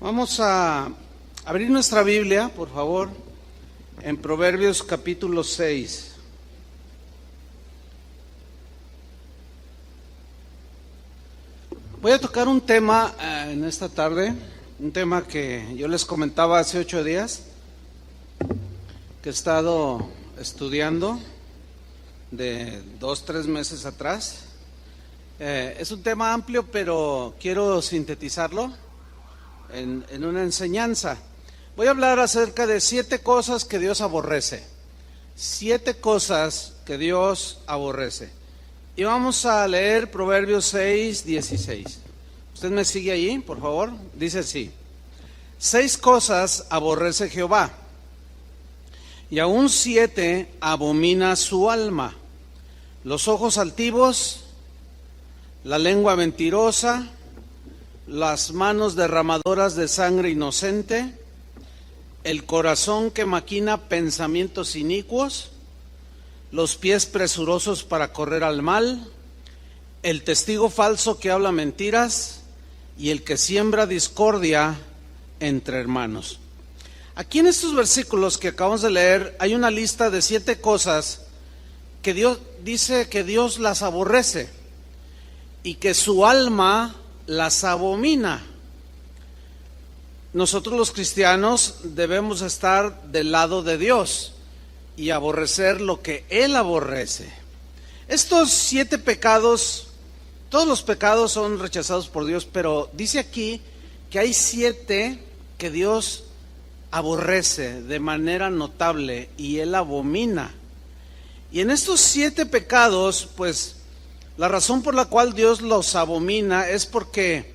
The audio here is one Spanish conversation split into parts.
Vamos a abrir nuestra Biblia, por favor, en Proverbios capítulo 6. Voy a tocar un tema en esta tarde, un tema que yo les comentaba hace 8 días, que he estado estudiando de 2-3 meses atrás. Es un tema amplio, pero quiero sintetizarlo en una enseñanza. Voy a hablar acerca de 7 cosas que Dios aborrece. 7 cosas que Dios aborrece. Y vamos a leer Proverbios 6, 16. ¿Usted me sigue allí, por favor? Dice así: 6 cosas aborrece Jehová, y aún 7 abomina su alma: los ojos altivos, la lengua mentirosa, las manos derramadoras de sangre inocente, el corazón que maquina pensamientos inicuos, los pies presurosos para correr al mal, el testigo falso que habla mentiras y el que siembra discordia entre hermanos. Aquí en estos versículos que acabamos de leer hay una lista de 7 cosas que Dios dice que Dios las aborrece y que su alma las abomina. Nosotros los cristianos debemos estar del lado de Dios y aborrecer lo que Él aborrece. Estos 7 pecados, todos los pecados son rechazados por Dios, pero dice aquí que hay 7 que Dios aborrece de manera notable y Él abomina. Y en estos 7 pecados, pues, la razón por la cual Dios los abomina es porque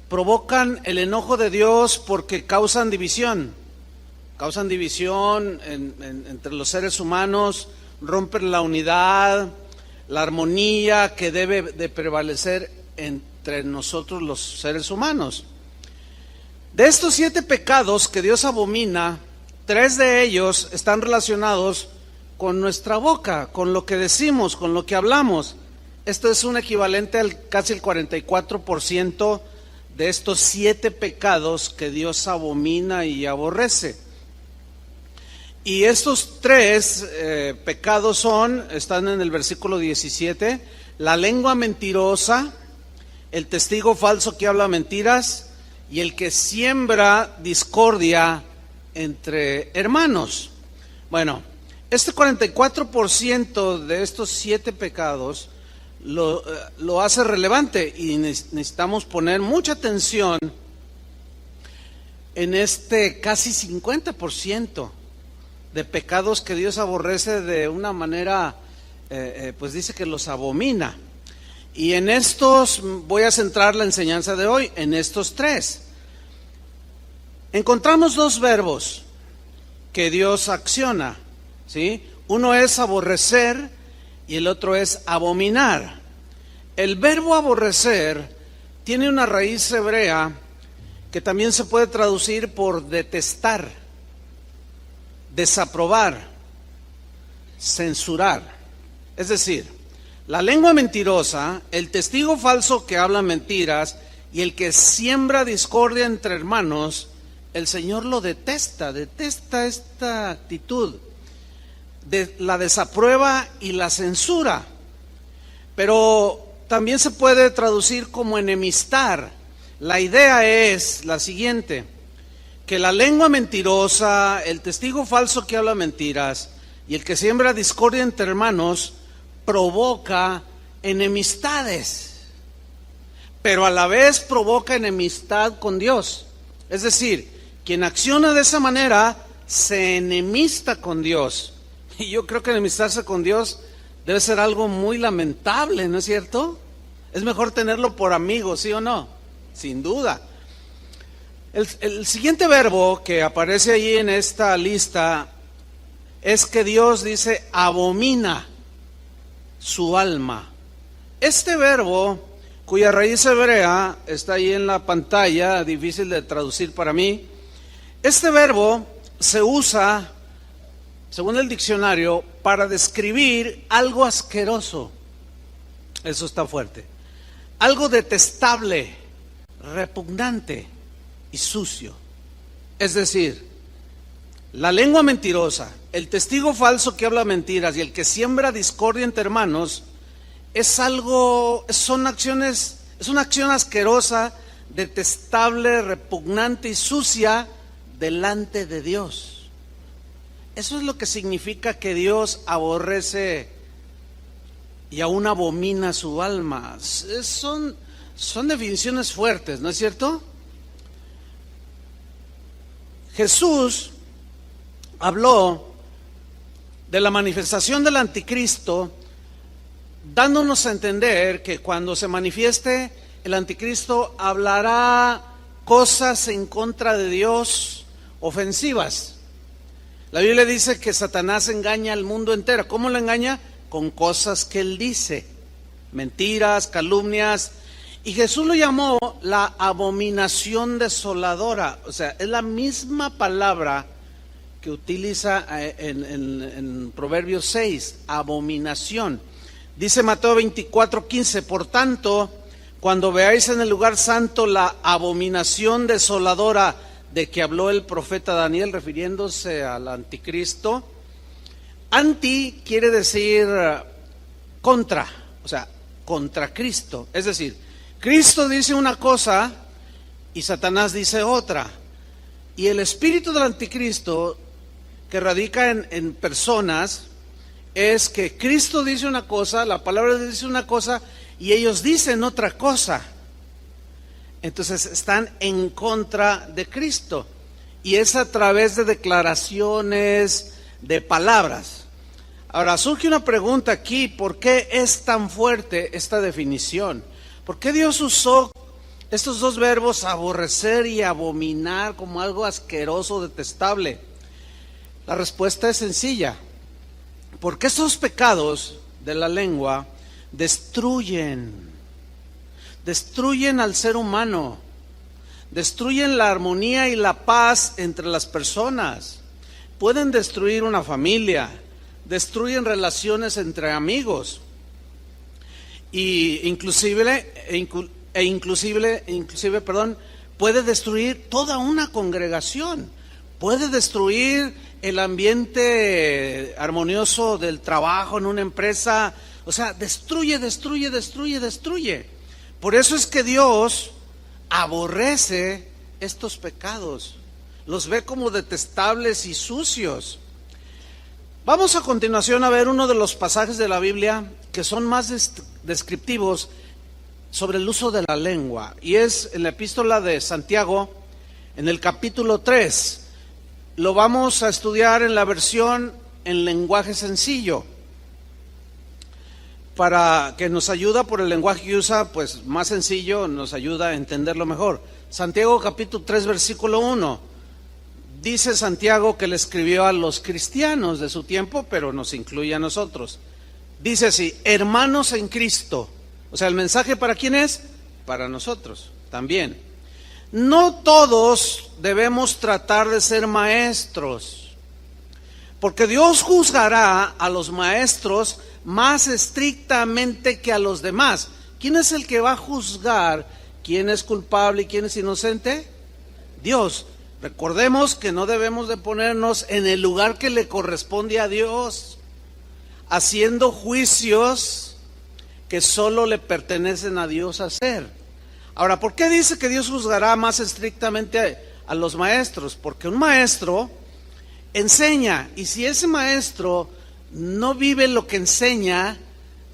provocan el enojo de Dios, porque causan división. Causan división entre los seres humanos, rompen la unidad, la armonía que debe de prevalecer entre nosotros los seres humanos. De estos 7 pecados que Dios abomina, 3 de ellos están relacionados con nuestra boca, con lo que decimos, con lo que hablamos. Esto es un equivalente al casi el 44% de estos 7 pecados que Dios abomina y aborrece. Y estos 3 pecados están en el versículo 17, la lengua mentirosa, el testigo falso que habla mentiras y el que siembra discordia entre hermanos. Bueno, este 44% de estos 7 pecados lo hace relevante y necesitamos poner mucha atención en este casi 50% de pecados que Dios aborrece de una manera, pues dice que los abomina. Y en estos voy a centrar la enseñanza de hoy, en estos 3. Encontramos 2 verbos que Dios acciona, ¿sí? Uno es aborrecer y el otro es abominar. El verbo aborrecer tiene una raíz hebrea que también se puede traducir por detestar, desaprobar, censurar. Es decir, la lengua mentirosa, el testigo falso que habla mentiras y el que siembra discordia entre hermanos, el Señor lo detesta esta actitud. La desaprueba y la censura, pero también se puede traducir como enemistar. La idea es la siguiente: que la lengua mentirosa, el testigo falso que habla mentiras y el que siembra discordia entre hermanos provoca enemistades, pero a la vez provoca enemistad con Dios. Es decir, quien acciona de esa manera se enemista con Dios. Y yo creo que enemistarse con Dios debe ser algo muy lamentable, ¿no es cierto? Es mejor tenerlo por amigo, ¿sí o no? Sin duda. El siguiente verbo que aparece allí en esta lista es que Dios dice abomina su alma. Este verbo, cuya raíz hebrea está ahí en la pantalla, difícil de traducir para mí, este verbo se usa, según el diccionario, para describir algo asqueroso. Eso está fuerte. Algo detestable, repugnante. y sucio. Es decir, la lengua mentirosa, el testigo falso que habla mentiras y el que siembra discordia entre hermanos es una acción asquerosa, detestable, repugnante y sucia delante de Dios. Eso es lo que significa que Dios aborrece y aún abomina su alma. Son definiciones fuertes, ¿no es cierto? Jesús habló de la manifestación del anticristo, dándonos a entender que cuando se manifieste el anticristo hablará cosas en contra de Dios, ofensivas. La Biblia dice que Satanás engaña al mundo entero. ¿Cómo lo engaña? Con cosas que él dice, mentiras, calumnias. Y Jesús lo llamó la abominación desoladora. O sea, es la misma palabra que utiliza en Proverbios 6, abominación. Dice Mateo 24:15, por tanto, cuando veáis en el lugar santo la abominación desoladora de que habló el profeta Daniel, refiriéndose al anticristo. Anti quiere decir contra, o sea, contra Cristo. Es decir, Cristo dice una cosa y Satanás dice otra. Y el espíritu del anticristo que radica en personas es que Cristo dice una cosa, la palabra de Dios dice una cosa y ellos dicen otra cosa. Entonces están en contra de Cristo y es a través de declaraciones, de palabras. Ahora surge una pregunta aquí: ¿por qué es tan fuerte esta definición? ¿Por qué Dios usó estos dos verbos, aborrecer y abominar, como algo asqueroso, detestable? La respuesta es sencilla: porque estos pecados de la lengua destruyen al ser humano, destruyen la armonía y la paz entre las personas, pueden destruir una familia, destruyen relaciones entre amigos, y inclusive, puede destruir toda una congregación, puede destruir el ambiente armonioso del trabajo en una empresa. O sea, destruye. Por eso es que Dios aborrece estos pecados, los ve como detestables y sucios. Vamos a continuación a ver uno de los pasajes de la Biblia que son más descriptivos sobre el uso de la lengua, y es en la epístola de Santiago, en el capítulo 3. Lo vamos a estudiar en la versión en lenguaje sencillo, para que nos ayuda por el lenguaje que usa, pues más sencillo, nos ayuda a entenderlo mejor. Santiago capítulo 3 versículo 1. Dice Santiago que le escribió a los cristianos de su tiempo, pero nos incluye a nosotros. Dice así: hermanos en Cristo. O sea, ¿el mensaje para quién es? Para nosotros también. No todos debemos tratar de ser maestros, porque Dios juzgará a los maestros más estrictamente que a los demás. ¿Quién es el que va a juzgar quién es culpable y quién es inocente? Dios. Recordemos que no debemos de ponernos en el lugar que le corresponde a Dios, haciendo juicios que solo le pertenecen a Dios hacer. Ahora, ¿por qué dice que Dios juzgará más estrictamente a los maestros? Porque un maestro enseña, y si ese maestro no vive lo que enseña,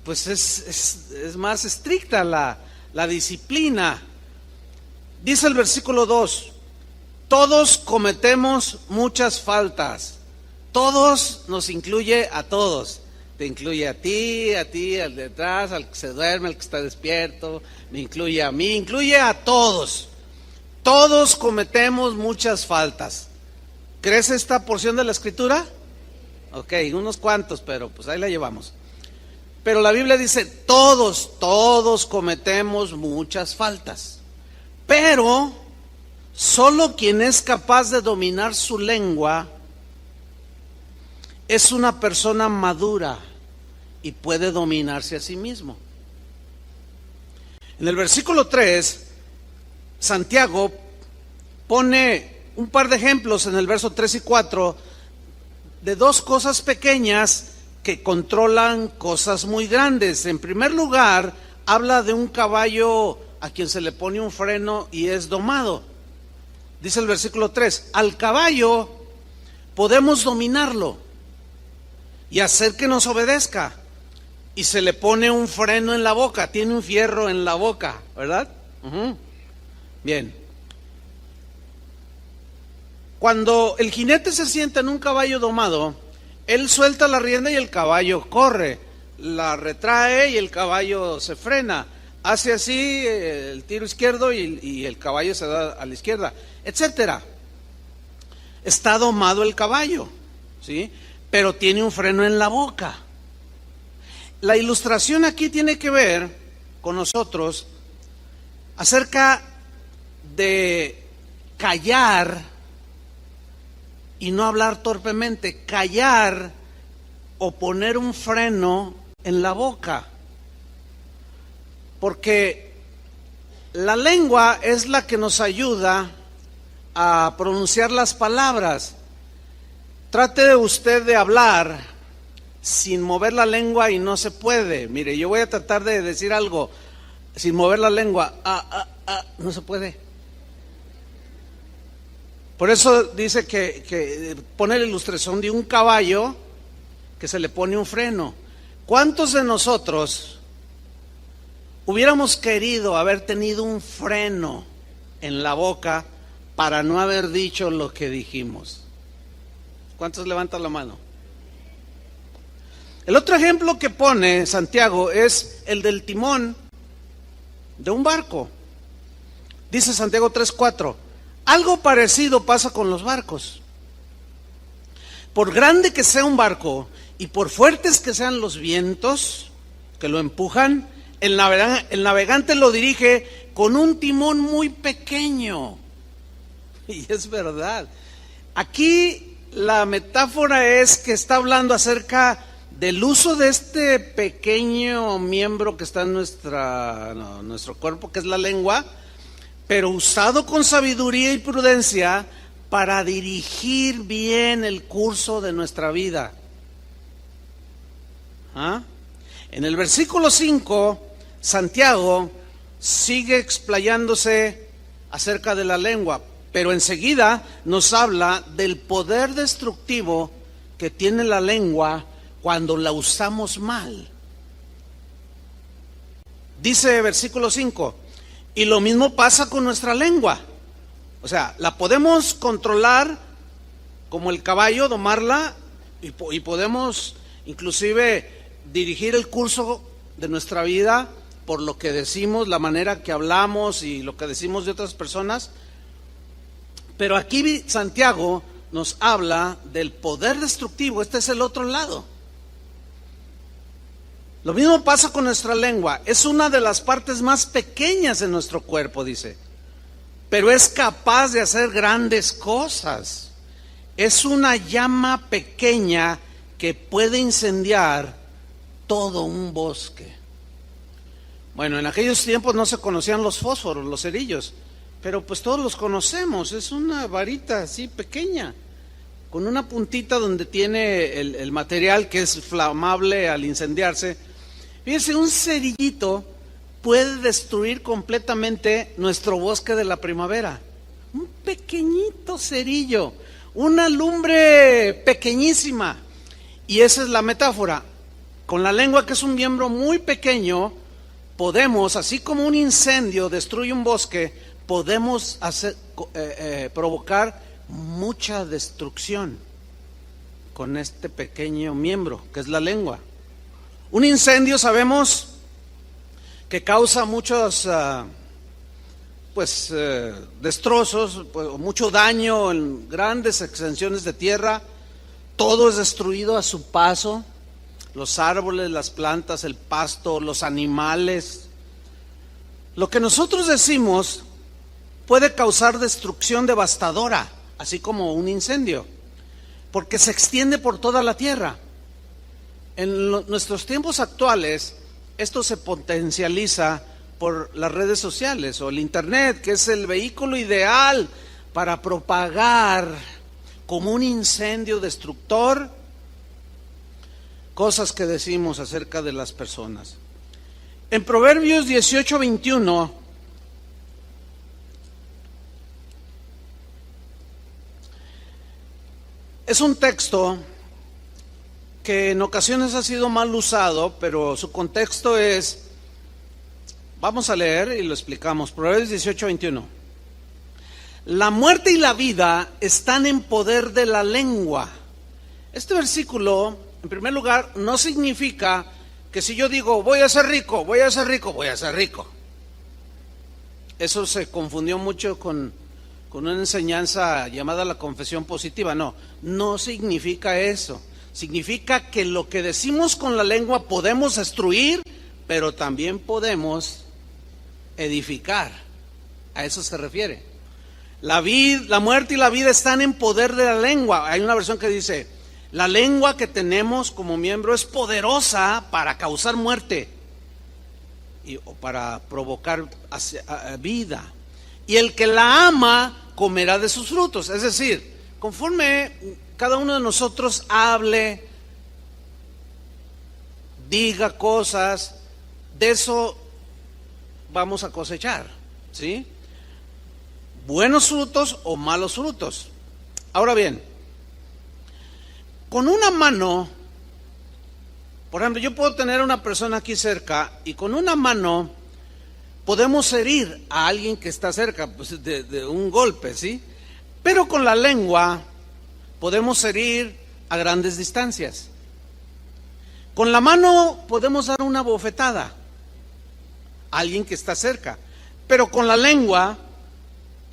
pues es más estricta la disciplina. Dice el versículo 2: todos cometemos muchas faltas. Todos nos incluye a todos. Te incluye a ti, al de atrás, al que se duerme, al que está despierto, me incluye a mí, incluye a todos. Todos cometemos muchas faltas. ¿Crees esta porción de la Escritura? Ok, unos cuantos, pero pues ahí la llevamos. Pero la Biblia dice: todos cometemos muchas faltas. Pero solo quien es capaz de dominar su lengua es una persona madura y puede dominarse a sí mismo. En el versículo 3, Santiago pone un par de ejemplos en el verso 3 y 4 de dos cosas pequeñas que controlan cosas muy grandes. En primer lugar, habla de un caballo a quien se le pone un freno y es domado. Dice el versículo 3, al caballo podemos dominarlo y hacer que nos obedezca. Y se le pone un freno en la boca, tiene un fierro en la boca, ¿verdad? Bien. Cuando el jinete se sienta en un caballo domado, él suelta la rienda y el caballo corre, la retrae y el caballo se frena, hace así el tiro izquierdo y el caballo se da a la izquierda, etcétera. Está domado el caballo, ¿sí? Pero tiene un freno en la boca. La ilustración aquí tiene que ver con nosotros acerca de callar y no hablar torpemente, callar o poner un freno en la boca. Porque la lengua es la que nos ayuda a pronunciar las palabras. Trate usted de hablar sin mover la lengua y no se puede. Mire, yo voy a tratar de decir algo sin mover la lengua. No se puede. Por eso dice que pone la ilustración de un caballo que se le pone un freno. ¿Cuántos de nosotros hubiéramos querido haber tenido un freno en la boca para no haber dicho lo que dijimos? ¿Cuántos levantan la mano? El otro ejemplo que pone Santiago es el del timón de un barco. Dice Santiago 3:4. Algo parecido pasa con los barcos. Por grande que sea un barco y por fuertes que sean los vientos que lo empujan, el navegante lo dirige con un timón muy pequeño. Y es verdad. Aquí la metáfora es que está hablando acerca del uso de este pequeño miembro que está en nuestro cuerpo, que es la lengua, pero usado con sabiduría y prudencia para dirigir bien el curso de nuestra vida. En el versículo 5, Santiago sigue explayándose acerca de la lengua, pero enseguida nos habla del poder destructivo que tiene la lengua cuando la usamos mal. Dice versículo 5, y lo mismo pasa con nuestra lengua. O sea, la podemos controlar como el caballo, domarla, y podemos inclusive dirigir el curso de nuestra vida por lo que decimos, la manera que hablamos y lo que decimos de otras personas. Pero aquí Santiago nos habla del poder destructivo. Este es el otro lado. Lo mismo pasa con nuestra lengua. Es una de las partes más pequeñas de nuestro cuerpo, dice, pero es capaz de hacer grandes cosas. Es una llama pequeña que puede incendiar todo un bosque. Bueno, en aquellos tiempos no se conocían los fósforos, los cerillos, pero pues todos los conocemos. Es una varita así pequeña, con una puntita donde tiene el material que es flamable al incendiarse. Fíjense, un cerillito puede destruir completamente nuestro bosque de la primavera. Un pequeñito cerillo, una lumbre pequeñísima. Y esa es la metáfora. Con la lengua, que es un miembro muy pequeño, podemos, así como un incendio destruye un bosque, podemos provocar mucha destrucción con este pequeño miembro, que es la lengua. Un incendio, sabemos que causa muchos destrozos, mucho daño en grandes extensiones de tierra. Todo es destruido a su paso: los árboles, las plantas, el pasto, los animales. Lo que nosotros decimos puede causar destrucción devastadora, así como un incendio, porque se extiende por toda la tierra. En nuestros tiempos actuales, esto se potencializa por las redes sociales o el internet, que es el vehículo ideal para propagar como un incendio destructor cosas que decimos acerca de las personas. En Proverbios 18:21 es un texto que en ocasiones ha sido mal usado, pero su contexto es, vamos a leer y lo explicamos. Proverbios 18:21. La muerte y la vida están en poder de la lengua. Este versículo, en primer lugar, no significa que si yo digo voy a ser rico, voy a ser rico, voy a ser rico. Eso se confundió mucho con una enseñanza llamada la confesión positiva. No significa eso. Significa que lo que decimos con la lengua podemos destruir, pero también podemos edificar. A eso se refiere. La muerte y la vida están en poder de la lengua. Hay una versión que dice, la lengua que tenemos como miembro es poderosa para causar muerte o para provocar vida. Y el que la ama comerá de sus frutos. Es decir, conforme cada uno de nosotros hable, diga cosas, de eso vamos a cosechar, ¿sí? Buenos frutos o malos frutos. Ahora bien, con una mano, por ejemplo, yo puedo tener a una persona aquí cerca y con una mano podemos herir a alguien que está cerca, pues, de un golpe, ¿sí? Pero con la lengua podemos herir a grandes distancias. Con la mano podemos dar una bofetada a alguien que está cerca, pero con la lengua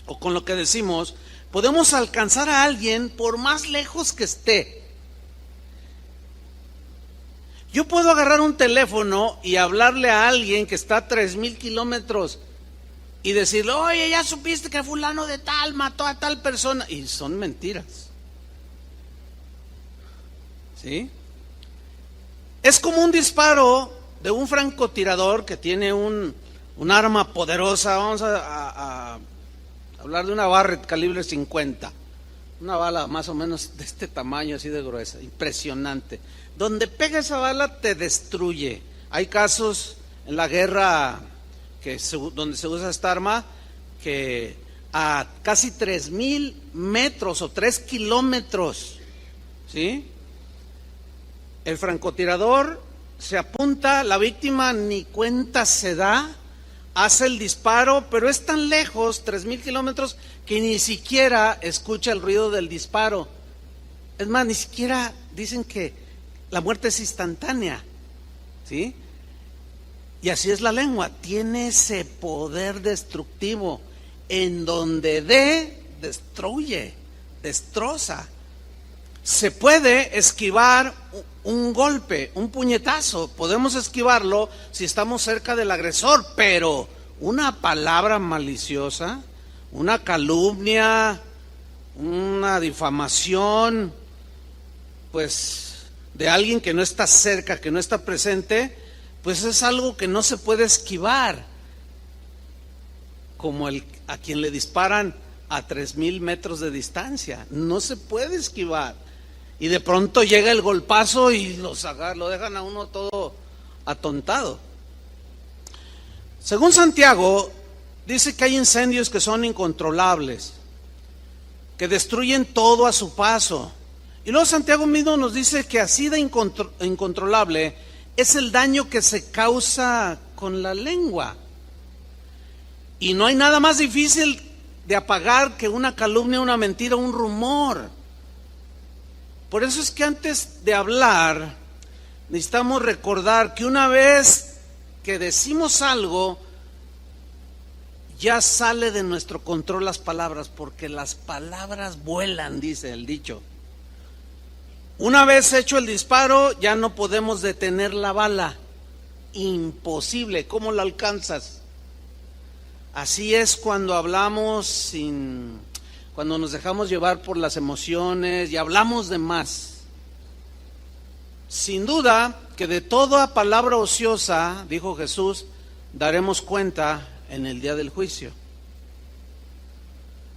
o con lo que decimos podemos alcanzar a alguien por más lejos que esté. Yo puedo agarrar un teléfono y hablarle a alguien que está a 3,000 kilómetros y decirle, oye, ya supiste que fulano de tal mató a tal persona, y son mentiras, ¿sí? Es como un disparo de un francotirador que tiene un arma poderosa. Vamos a hablar de una Barrett calibre 50, una bala más o menos de este tamaño, así de gruesa, impresionante. Donde pega esa bala te destruye. Hay casos en la guerra donde se usa esta arma que a casi 3,000 metros o 3 kilómetros, ¿sí? El francotirador se apunta, la víctima ni cuenta se da, hace el disparo, pero es tan lejos, 3,000 kilómetros, que ni siquiera escucha el ruido del disparo. Es más, ni siquiera dicen que la muerte es instantánea, ¿sí? Y así es la lengua, tiene ese poder destructivo. En donde destruye, destroza. Se puede esquivar un golpe, un puñetazo, podemos esquivarlo si estamos cerca del agresor, pero una palabra maliciosa, una calumnia, una difamación, pues de alguien que no está cerca, que no está presente, pues es algo que no se puede esquivar, como a quien le disparan a 3,000 metros de distancia, no se puede esquivar. Y de pronto llega el golpazo y lo dejan a uno todo atontado. Según Santiago, dice que hay incendios que son incontrolables, que destruyen todo a su paso. Y luego Santiago mismo nos dice que así de incontrolable es el daño que se causa con la lengua. Y no hay nada más difícil de apagar que una calumnia, una mentira, un rumor. Por eso es que antes de hablar necesitamos recordar que una vez que decimos algo, ya sale de nuestro control las palabras, porque las palabras vuelan, dice el dicho. Una vez hecho el disparo, ya no podemos detener la bala. Imposible. ¿Cómo la alcanzas? Así es cuando hablamos cuando nos dejamos llevar por las emociones y hablamos de más. Sin duda que de toda palabra ociosa, dijo Jesús, daremos cuenta en el día del juicio.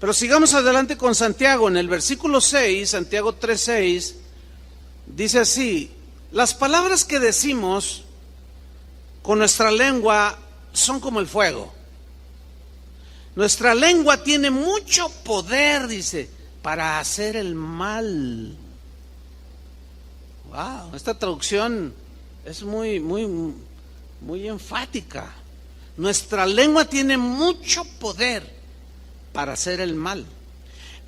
Pero sigamos adelante con Santiago. En el versículo 6, Santiago 3:6, dice así: las palabras que decimos con nuestra lengua son como el fuego. Nuestra lengua tiene mucho poder, dice, para hacer el mal. Wow, esta traducción es muy enfática. Nuestra lengua tiene mucho poder para hacer el mal.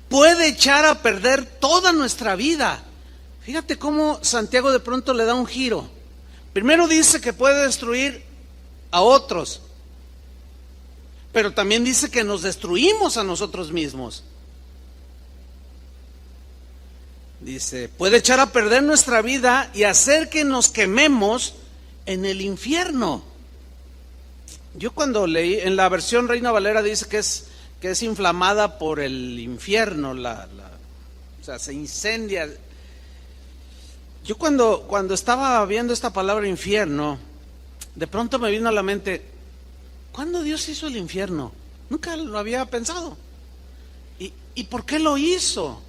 Puede echar a perder toda nuestra vida. Fíjate cómo Santiago de pronto le da un giro. Primero dice que puede destruir a otros, pero también dice que nos destruimos a nosotros mismos. Dice, puede echar a perder nuestra vida y hacer que nos quememos en el infierno. Yo cuando leí, en la versión Reina Valera dice que es inflamada por el infierno, o sea, se incendia. Yo cuando estaba viendo esta palabra infierno, de pronto me vino a la mente, ¿cuándo Dios hizo el infierno? Nunca lo había pensado. ¿Y por qué lo hizo?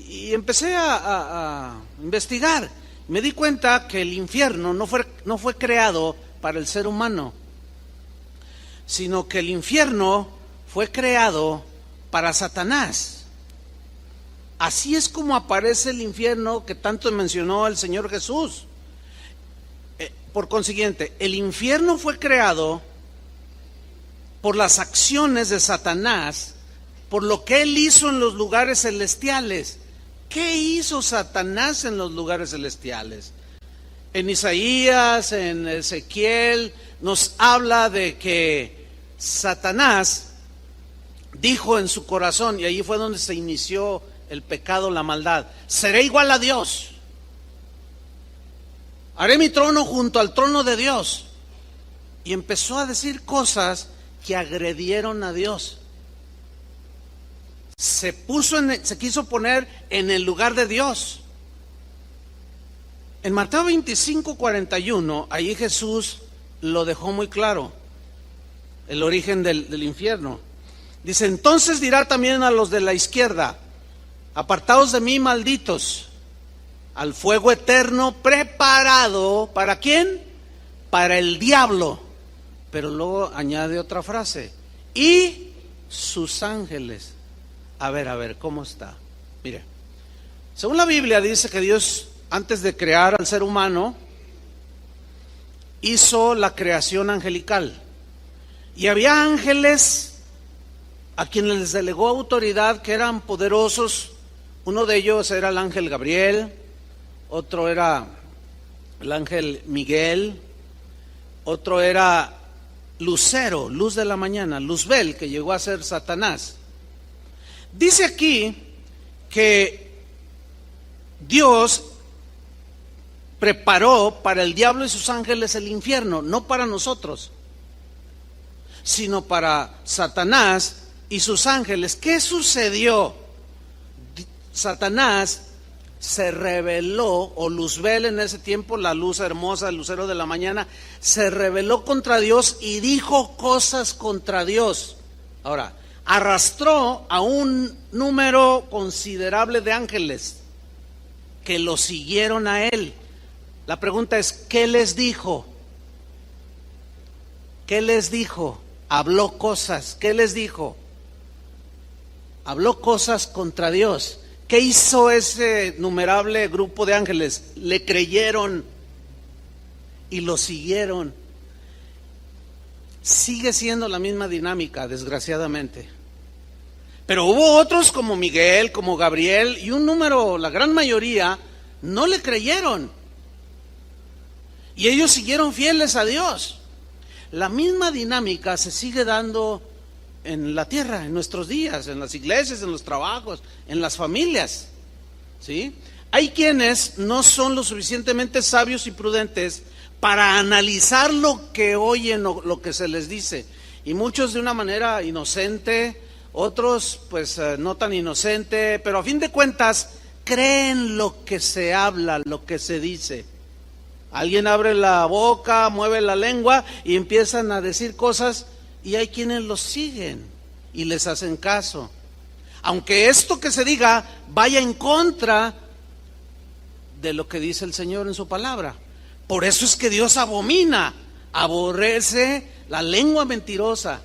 Y empecé a investigar. Me di cuenta que el infierno no fue creado para el ser humano, sino que el infierno fue creado para Satanás. Así es como aparece el infierno que tanto mencionó el Señor Jesús. Por consiguiente, el infierno fue creado por las acciones de Satanás, por lo que él hizo en los lugares celestiales. ¿Qué hizo Satanás en los lugares celestiales? En Isaías, en Ezequiel, nos habla de que Satanás dijo en su corazón, y allí fue donde se inició el pecado, la maldad: seré igual a Dios, haré mi trono junto al trono de Dios. Y empezó a decir cosas que agredieron a Dios. Se quiso poner en el lugar de Dios. En Mateo 25:41, allí Jesús lo dejó muy claro, el origen del infierno. Dice, entonces dirá también a los de la izquierda, apartaos de mí, malditos, al fuego eterno preparado, ¿para quién? Para el diablo. Pero luego añade otra frase, y sus ángeles. A ver, ¿cómo está? Mire, según la Biblia dice que Dios, antes de crear al ser humano, hizo la creación angelical. Y había ángeles a quienes les delegó autoridad, que eran poderosos. Uno de ellos era el ángel Gabriel, otro era el ángel Miguel, otro era Lucero, luz de la mañana, Luzbel, que llegó a ser Satanás. Dice aquí que Dios preparó para el diablo y sus ángeles el infierno, no para nosotros, sino para Satanás y sus ángeles. ¿Qué sucedió? Satanás se rebeló, o Luzbel en ese tiempo, la luz hermosa, el lucero de la mañana, se rebeló contra Dios y dijo cosas contra Dios. Ahora, arrastró a un número considerable de ángeles que lo siguieron a él. La pregunta es, ¿qué les dijo? ¿Qué les dijo? Habló cosas. ¿Qué les dijo? Habló cosas contra Dios. ¿Qué hizo ese numerable grupo de ángeles? Le creyeron y lo siguieron. Sigue siendo la misma dinámica, desgraciadamente. Pero hubo otros como Miguel, como Gabriel, y un número, la gran mayoría, no le creyeron. Y ellos siguieron fieles a Dios. La misma dinámica se sigue dando en la tierra, en nuestros días, en las iglesias, en los trabajos, en las familias, ¿sí? Hay quienes no son lo suficientemente sabios y prudentes para analizar lo que oyen o lo que se les dice. Y muchos de una manera inocente, otros pues no tan inocente, pero a fin de cuentas creen lo que se habla, lo que se dice. Alguien abre la boca, mueve la lengua y empiezan a decir cosas, y hay quienes los siguen y les hacen caso. aunque esto que se diga vaya en contra de lo que dice el Señor en su palabra. Por eso es que Dios abomina, aborrece la lengua mentirosa,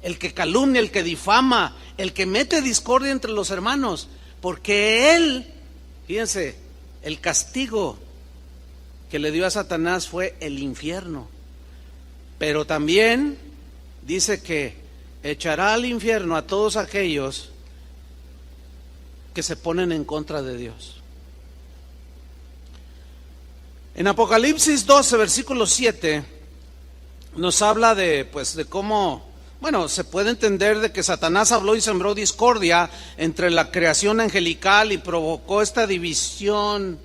el que calumnia, el que difama, el que mete discordia entre los hermanos, porque Él, fíjense, el castigo que le dio a Satanás fue el infierno. Pero también dice que echará al infierno a todos aquellos que se ponen en contra de Dios. En Apocalipsis 12, versículo 7, nos habla de cómo, se puede entender de que Satanás habló y sembró discordia entre la creación angelical y provocó esta división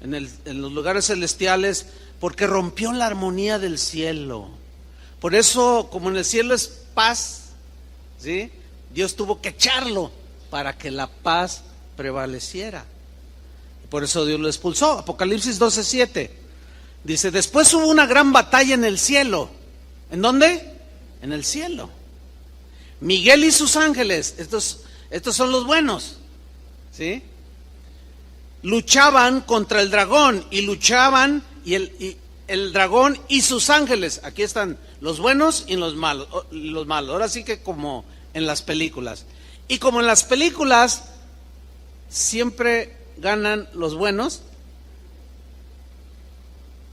en los lugares celestiales, porque rompió la armonía del cielo. Por eso, como en el cielo es paz, ¿sí?, Dios tuvo que echarlo para que la paz prevaleciera. Por eso Dios lo expulsó. Apocalipsis 12:7 dice: después hubo una gran batalla en el cielo. ¿En dónde? En el cielo. Miguel y sus ángeles, estos son los buenos, ¿sí?, luchaban contra el dragón, y luchaban y el dragón y sus ángeles. Aquí están los buenos y los malos. Ahora sí que como en las películas. Y como en las películas siempre ganan los buenos,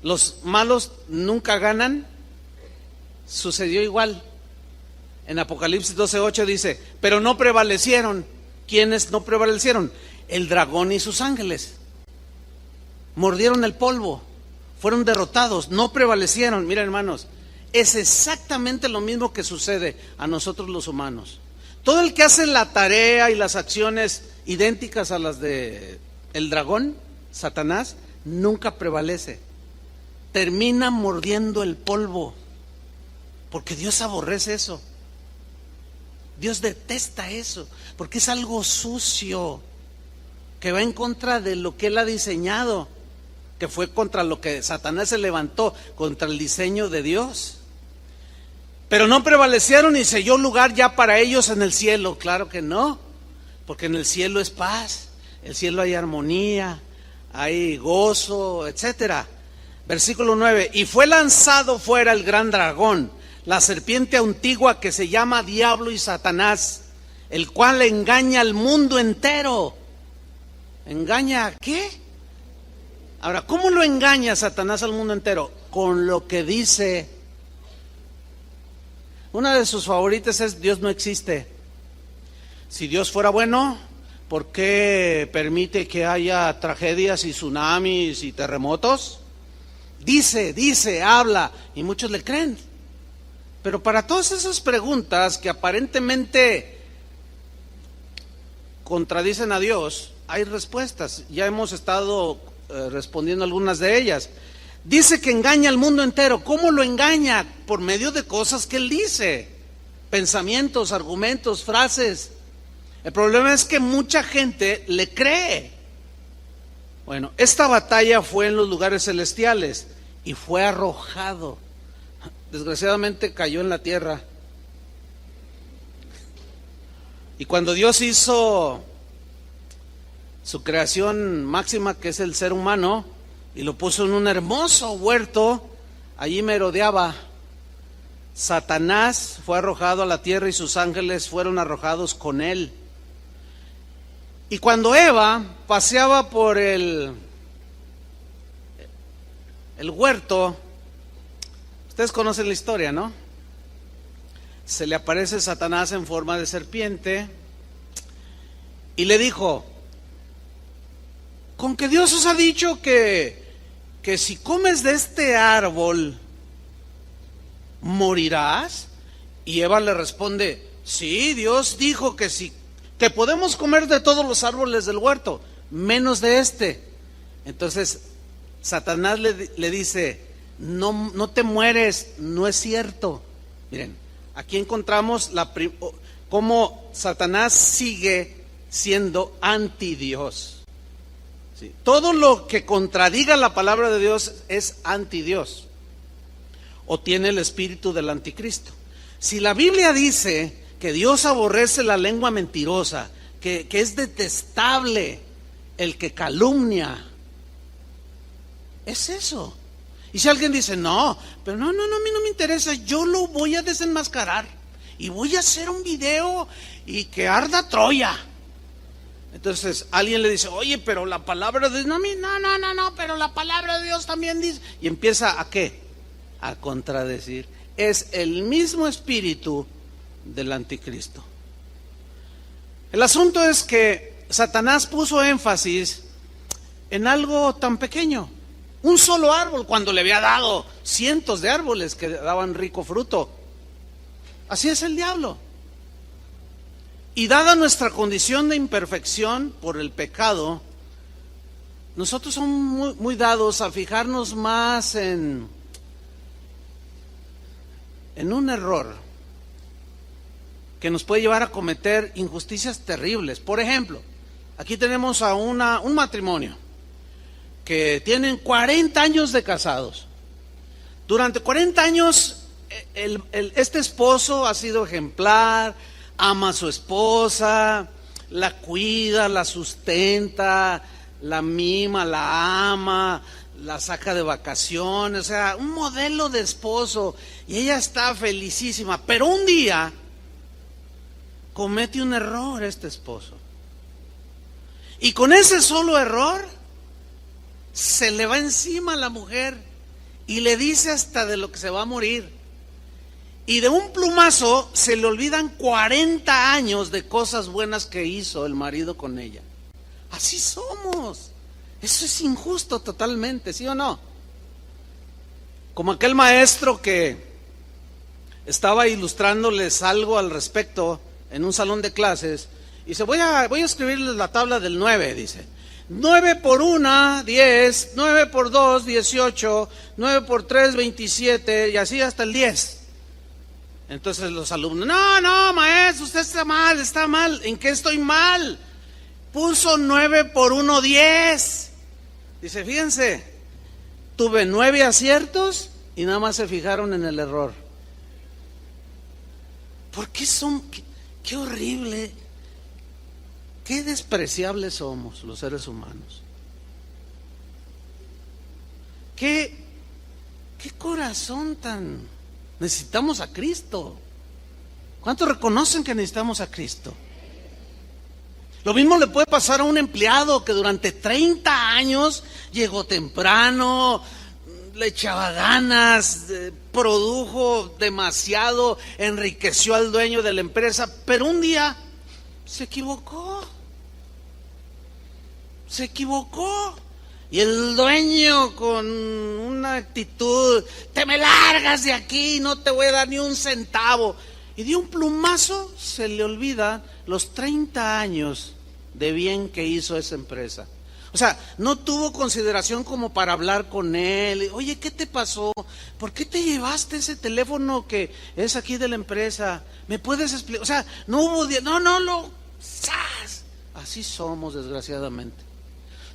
los malos nunca ganan, sucedió igual. En Apocalipsis 12:8 dice: pero no prevalecieron. ¿Quiénes no prevalecieron? El dragón y sus ángeles. Mordieron el polvo, fueron derrotados, no prevalecieron. Miren, hermanos, es exactamente lo mismo que sucede a nosotros los humanos. Todo el que hace la tarea y las acciones idénticas a las de el dragón, Satanás, nunca prevalece. Termina mordiendo el polvo, porque Dios aborrece eso. Dios detesta eso, porque es algo sucio, que va en contra de lo que Él ha diseñado, que fue contra lo que Satanás se levantó, contra el diseño de Dios. Pero no prevalecieron y selló lugar ya para ellos en el cielo. Claro que no, porque en el cielo es paz, en el cielo hay armonía, hay gozo, etcétera. Versículo 9: y fue lanzado fuera el gran dragón, la serpiente antigua que se llama Diablo y Satanás, el cual engaña al mundo entero. ¿Engaña a qué? Ahora, ¿cómo lo engaña Satanás al mundo entero? Con lo que dice. Una de sus favoritas es: Dios no existe. Si Dios fuera bueno, ¿por qué permite que haya tragedias y tsunamis y terremotos? Dice, habla, y muchos le creen. Pero para todas esas preguntas que aparentemente contradicen a Dios, hay respuestas. Ya hemos estado respondiendo algunas de ellas. Dice que engaña al mundo entero. ¿Cómo lo engaña? Por medio de cosas que Él dice, pensamientos, argumentos, frases. El problema es que mucha gente le cree. Bueno, esta batalla fue en los lugares celestiales y fue arrojado. Desgraciadamente cayó en la tierra. Y cuando Dios hizo su creación máxima, que es el ser humano, y lo puso en un hermoso huerto, allí merodeaba. Satanás fue arrojado a la tierra y sus ángeles fueron arrojados con él. Y cuando Eva paseaba por el huerto, ustedes conocen la historia, ¿no? Se le aparece Satanás en forma de serpiente y le dijo: con que Dios os ha dicho que si comes de este árbol morirás. Y Eva le responde: sí, Dios dijo que sí, que podemos comer de todos los árboles del huerto, menos de este. Entonces Satanás le dice: no te mueres, no es cierto. Miren, aquí encontramos cómo Satanás sigue siendo anti Dios. ¿Sí? Todo lo que contradiga la palabra de Dios es anti Dios, o tiene el espíritu del anticristo. Si la Biblia dice que Dios aborrece la lengua mentirosa, que es detestable el que calumnia. Es eso. Y si alguien dice, no, pero no, a mí no me interesa, yo lo voy a desenmascarar y voy a hacer un video y que arda Troya. Entonces alguien le dice, oye, pero la palabra de Dios, no, pero la palabra de Dios también dice. Y empieza ¿a qué? A contradecir. Es el mismo espíritu del anticristo. El asunto es que Satanás puso énfasis en algo tan pequeño, un solo árbol, cuando le había dado cientos de árboles que daban rico fruto. Así es el diablo. Y dada nuestra condición de imperfección por el pecado, nosotros somos muy dados a fijarnos más en un error que nos puede llevar a cometer injusticias terribles. Por ejemplo, aquí tenemos a un matrimonio que tienen 40 años de casados. Durante 40 años este esposo ha sido ejemplar, ama a su esposa, la cuida, la sustenta, la mima, la ama, la saca de vacaciones, o sea, un modelo de esposo, y ella está felicísima. Pero un día comete un error este esposo, y con ese solo error se le va encima a la mujer y le dice hasta de lo que se va a morir. Y de un plumazo se le olvidan 40 años de cosas buenas que hizo el marido con ella. Así somos. Eso es injusto totalmente, ¿sí o no? Como aquel maestro que estaba ilustrándoles algo al respecto en un salón de clases. Y dice, voy a escribirles la tabla del 9, dice. 9 por 1, 10, 9 por 2, 18, 9 por 3, 27, y así hasta el 10. Entonces los alumnos, no, maestro, usted está mal. ¿En qué estoy mal? Puso 9 por 1, 10. Dice, fíjense, tuve 9 aciertos y nada más se fijaron en el error. ¿Por qué son? Qué horrible, qué despreciables somos los seres humanos. Qué corazón tan... Necesitamos a Cristo. ¿Cuántos reconocen que necesitamos a Cristo? Lo mismo le puede pasar a un empleado que durante 30 años llegó temprano, le echaba ganas, produjo demasiado, enriqueció al dueño de la empresa, pero un día se equivocó. Y el dueño con una actitud, te me largas de aquí, no te voy a dar ni un centavo. Y de un plumazo se le olvida los 30 años de bien que hizo esa empresa. O sea, no tuvo consideración como para hablar con él. Oye, ¿qué te pasó? ¿Por qué te llevaste ese teléfono que es aquí de la empresa? ¿Me puedes explicar? O sea, no hubo... ¡zas! Así somos, desgraciadamente.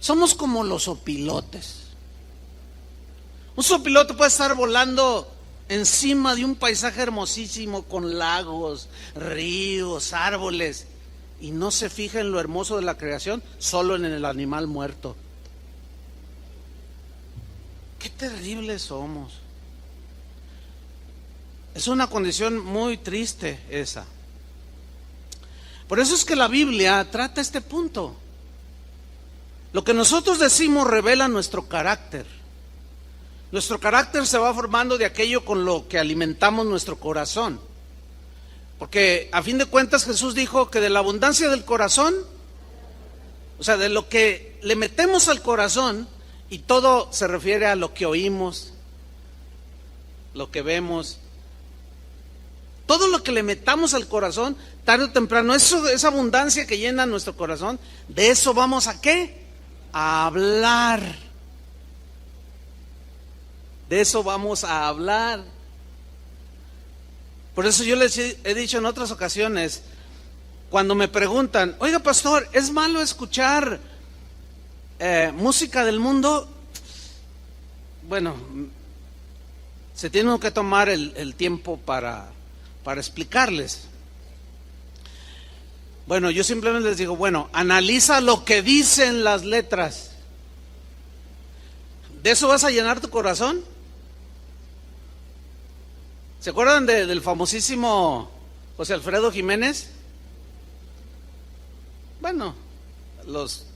Somos como los opilotes. Un sopilote puede estar volando encima de un paisaje hermosísimo con lagos, ríos, árboles, y no se fija en lo hermoso de la creación, solo en el animal muerto. Qué terribles somos. Es una condición muy triste esa. Por eso es que la Biblia trata este punto. Lo que nosotros decimos revela nuestro carácter. Nuestro carácter se va formando de aquello con lo que alimentamos nuestro corazón. Porque a fin de cuentas Jesús dijo que de la abundancia del corazón, o sea, de lo que le metemos al corazón, y todo se refiere a lo que oímos, lo que vemos, todo lo que le metamos al corazón, tarde o temprano, esa abundancia que llena nuestro corazón, de eso vamos a ¿qué? A hablar. De eso vamos a hablar. Por eso yo les he dicho en otras ocasiones, cuando me preguntan, oiga pastor, ¿es malo escuchar música del mundo? Bueno, se tiene que tomar el tiempo para explicarles. Bueno, yo simplemente les digo, bueno, analiza lo que dicen las letras. ¿De eso vas a llenar tu corazón? ¿Se acuerdan del famosísimo José Alfredo Jiménez? Bueno, los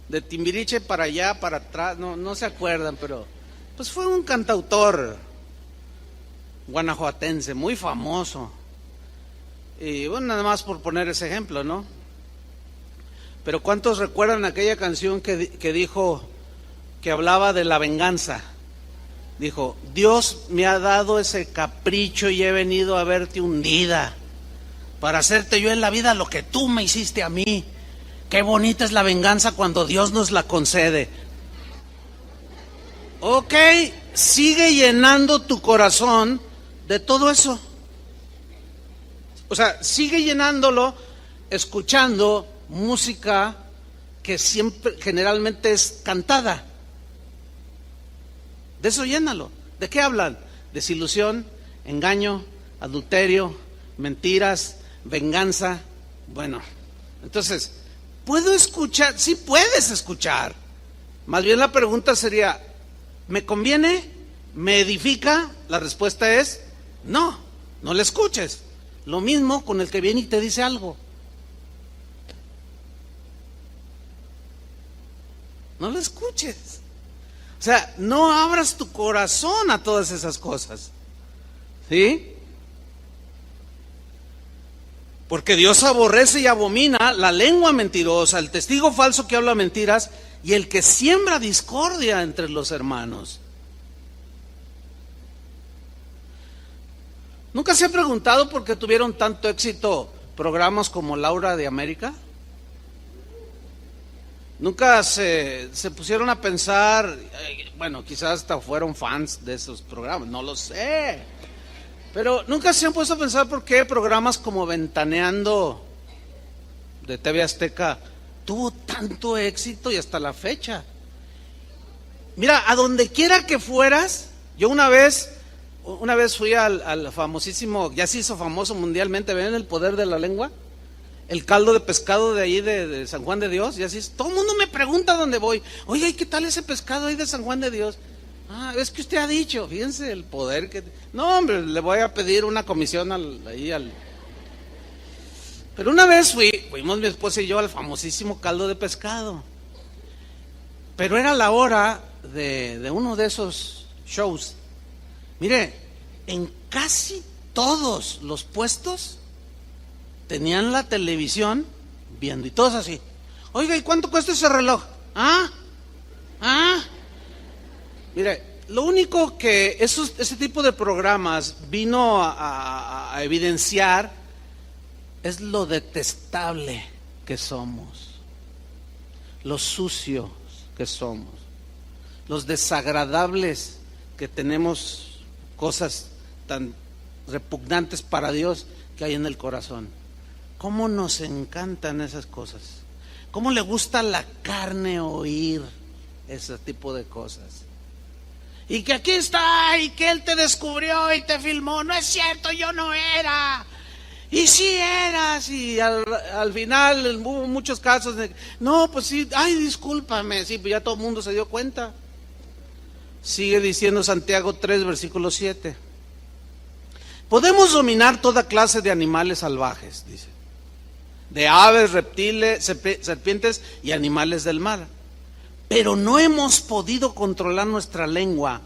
de Timbiriche para allá, para atrás, no se acuerdan, pero pues fue un cantautor guanajuatense muy famoso. Y bueno, nada más por poner ese ejemplo, ¿no? Pero ¿cuántos recuerdan aquella canción que dijo, que hablaba de la venganza? Dijo, Dios me ha dado ese capricho y he venido a verte hundida para hacerte yo en la vida lo que tú me hiciste a mí. Qué bonita es la venganza cuando Dios nos la concede. Ok, sigue llenando tu corazón de todo eso. O sea, sigue llenándolo escuchando música que siempre, generalmente es cantada. De eso llénalo. ¿De qué hablan? Desilusión, engaño, adulterio, mentiras, venganza. Bueno, entonces, ¿puedo escuchar? Sí puedes escuchar. Más bien la pregunta sería, ¿me conviene? ¿Me edifica? La respuesta es, no le escuches. Lo mismo con el que viene y te dice algo. No lo escuches. O sea, no abras tu corazón a todas esas cosas. ¿Sí? Porque Dios aborrece y abomina la lengua mentirosa, el testigo falso que habla mentiras y el que siembra discordia entre los hermanos. ¿Nunca se ha preguntado por qué tuvieron tanto éxito programas como Laura de América? ¿Nunca se pusieron a pensar, bueno, quizás hasta fueron fans de esos programas, no lo sé, pero nunca se han puesto a pensar por qué programas como Ventaneando de TV Azteca tuvo tanto éxito y hasta la fecha? Mira, a donde quiera que fueras, yo una vez fui al famosísimo, ya se hizo famoso mundialmente, ¿ven El Poder de la Lengua? El caldo de pescado de ahí de San Juan de Dios, y así es. Todo el mundo me pregunta dónde voy. Oiga, ¿y qué tal ese pescado ahí de San Juan de Dios? Ah, es que usted ha dicho, fíjense el poder que... No, hombre, le voy a pedir una comisión Pero una vez fuimos mi esposa y yo al famosísimo caldo de pescado. Pero era la hora de uno de esos shows. Mire, en casi todos los puestos tenían la televisión viendo y todos así. Oiga, ¿y cuánto cuesta ese reloj? Mire, lo único que ese tipo de programas vino a evidenciar es lo detestable que somos, lo sucios que somos, los desagradables que tenemos, cosas tan repugnantes para Dios que hay en el corazón. ¿Cómo nos encantan esas cosas? ¿Cómo le gusta a la carne oír ese tipo de cosas? Y que aquí está, y que él te descubrió y te filmó. No es cierto, yo no era. Y sí eras. Y al final hubo muchos casos de, no, pues sí, ay, discúlpame. Sí, pues ya todo el mundo se dio cuenta. Sigue diciendo Santiago 3, versículo 7. Podemos dominar toda clase de animales salvajes, dice, de aves, reptiles, serpientes y animales del mar, pero no hemos podido controlar nuestra lengua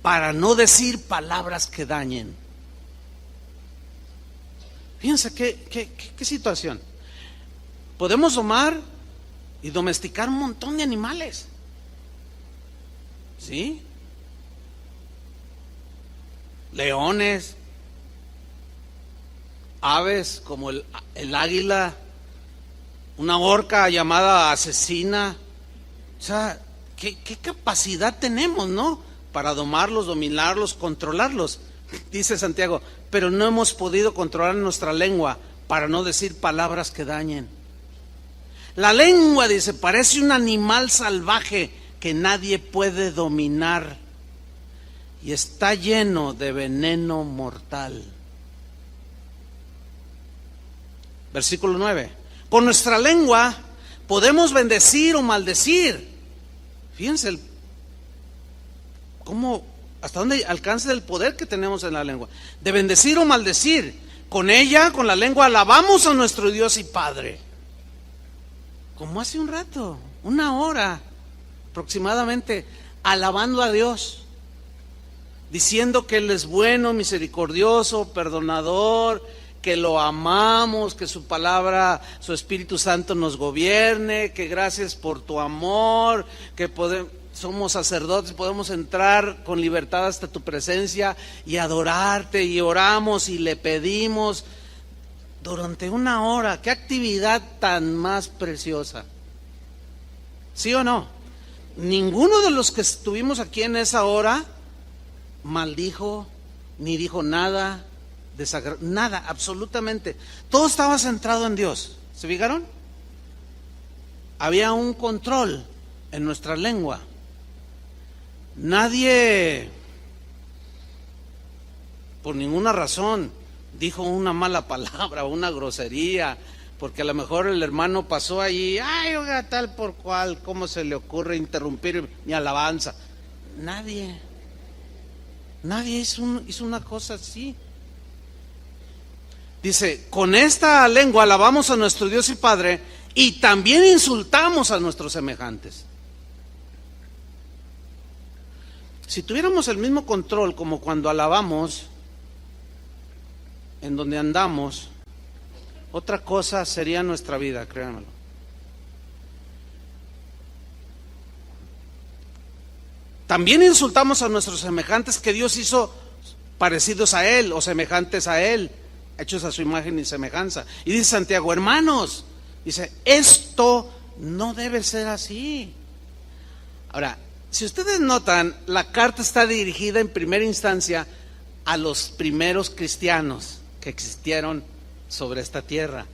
para no decir palabras que dañen. Fíjense qué situación. Podemos domar y domesticar un montón de animales, ¿sí? Leones, aves como el águila, una orca llamada asesina. O sea, ¿qué capacidad tenemos, no? Para domarlos, dominarlos, controlarlos. Dice Santiago, pero no hemos podido controlar nuestra lengua para no decir palabras que dañen. La lengua, dice, parece un animal salvaje que nadie puede dominar y está lleno de veneno mortal. Versículo 9. Con nuestra lengua podemos bendecir o maldecir. Fíjense hasta dónde alcanza el poder que tenemos en la lengua. De bendecir o maldecir. Con ella, con la lengua, alabamos a nuestro Dios y Padre. Como hace un rato, 1 hora aproximadamente, alabando a Dios, diciendo que Él es bueno, misericordioso, perdonador, que lo amamos, que su palabra, su Espíritu Santo nos gobierne, que gracias por tu amor, que somos sacerdotes, podemos entrar con libertad hasta tu presencia y adorarte, y oramos y le pedimos durante 1 hora. Qué actividad tan más preciosa. ¿Sí o no? Ninguno de los que estuvimos aquí en esa hora maldijo, ni dijo nada, nada, absolutamente. Todo estaba centrado en Dios. ¿Se fijaron? Había un control en nuestra lengua. Nadie, por ninguna razón, dijo una mala palabra o una grosería, porque a lo mejor el hermano pasó allí, ay, oiga, tal por cual, ¿cómo se le ocurre interrumpir mi alabanza? Nadie hizo una cosa así. Dice, con esta lengua alabamos a nuestro Dios y Padre, y también insultamos a nuestros semejantes. Si tuviéramos el mismo control como cuando alabamos, en donde andamos, otra cosa sería nuestra vida, créanmelo. También insultamos a nuestros semejantes que Dios hizo parecidos a Él o semejantes a Él, hechos a su imagen y semejanza. Y dice Santiago, hermanos, dice, esto no debe ser así. Ahora, si ustedes notan, la carta está dirigida en primera instancia a los primeros cristianos que existieron sobre esta tierra.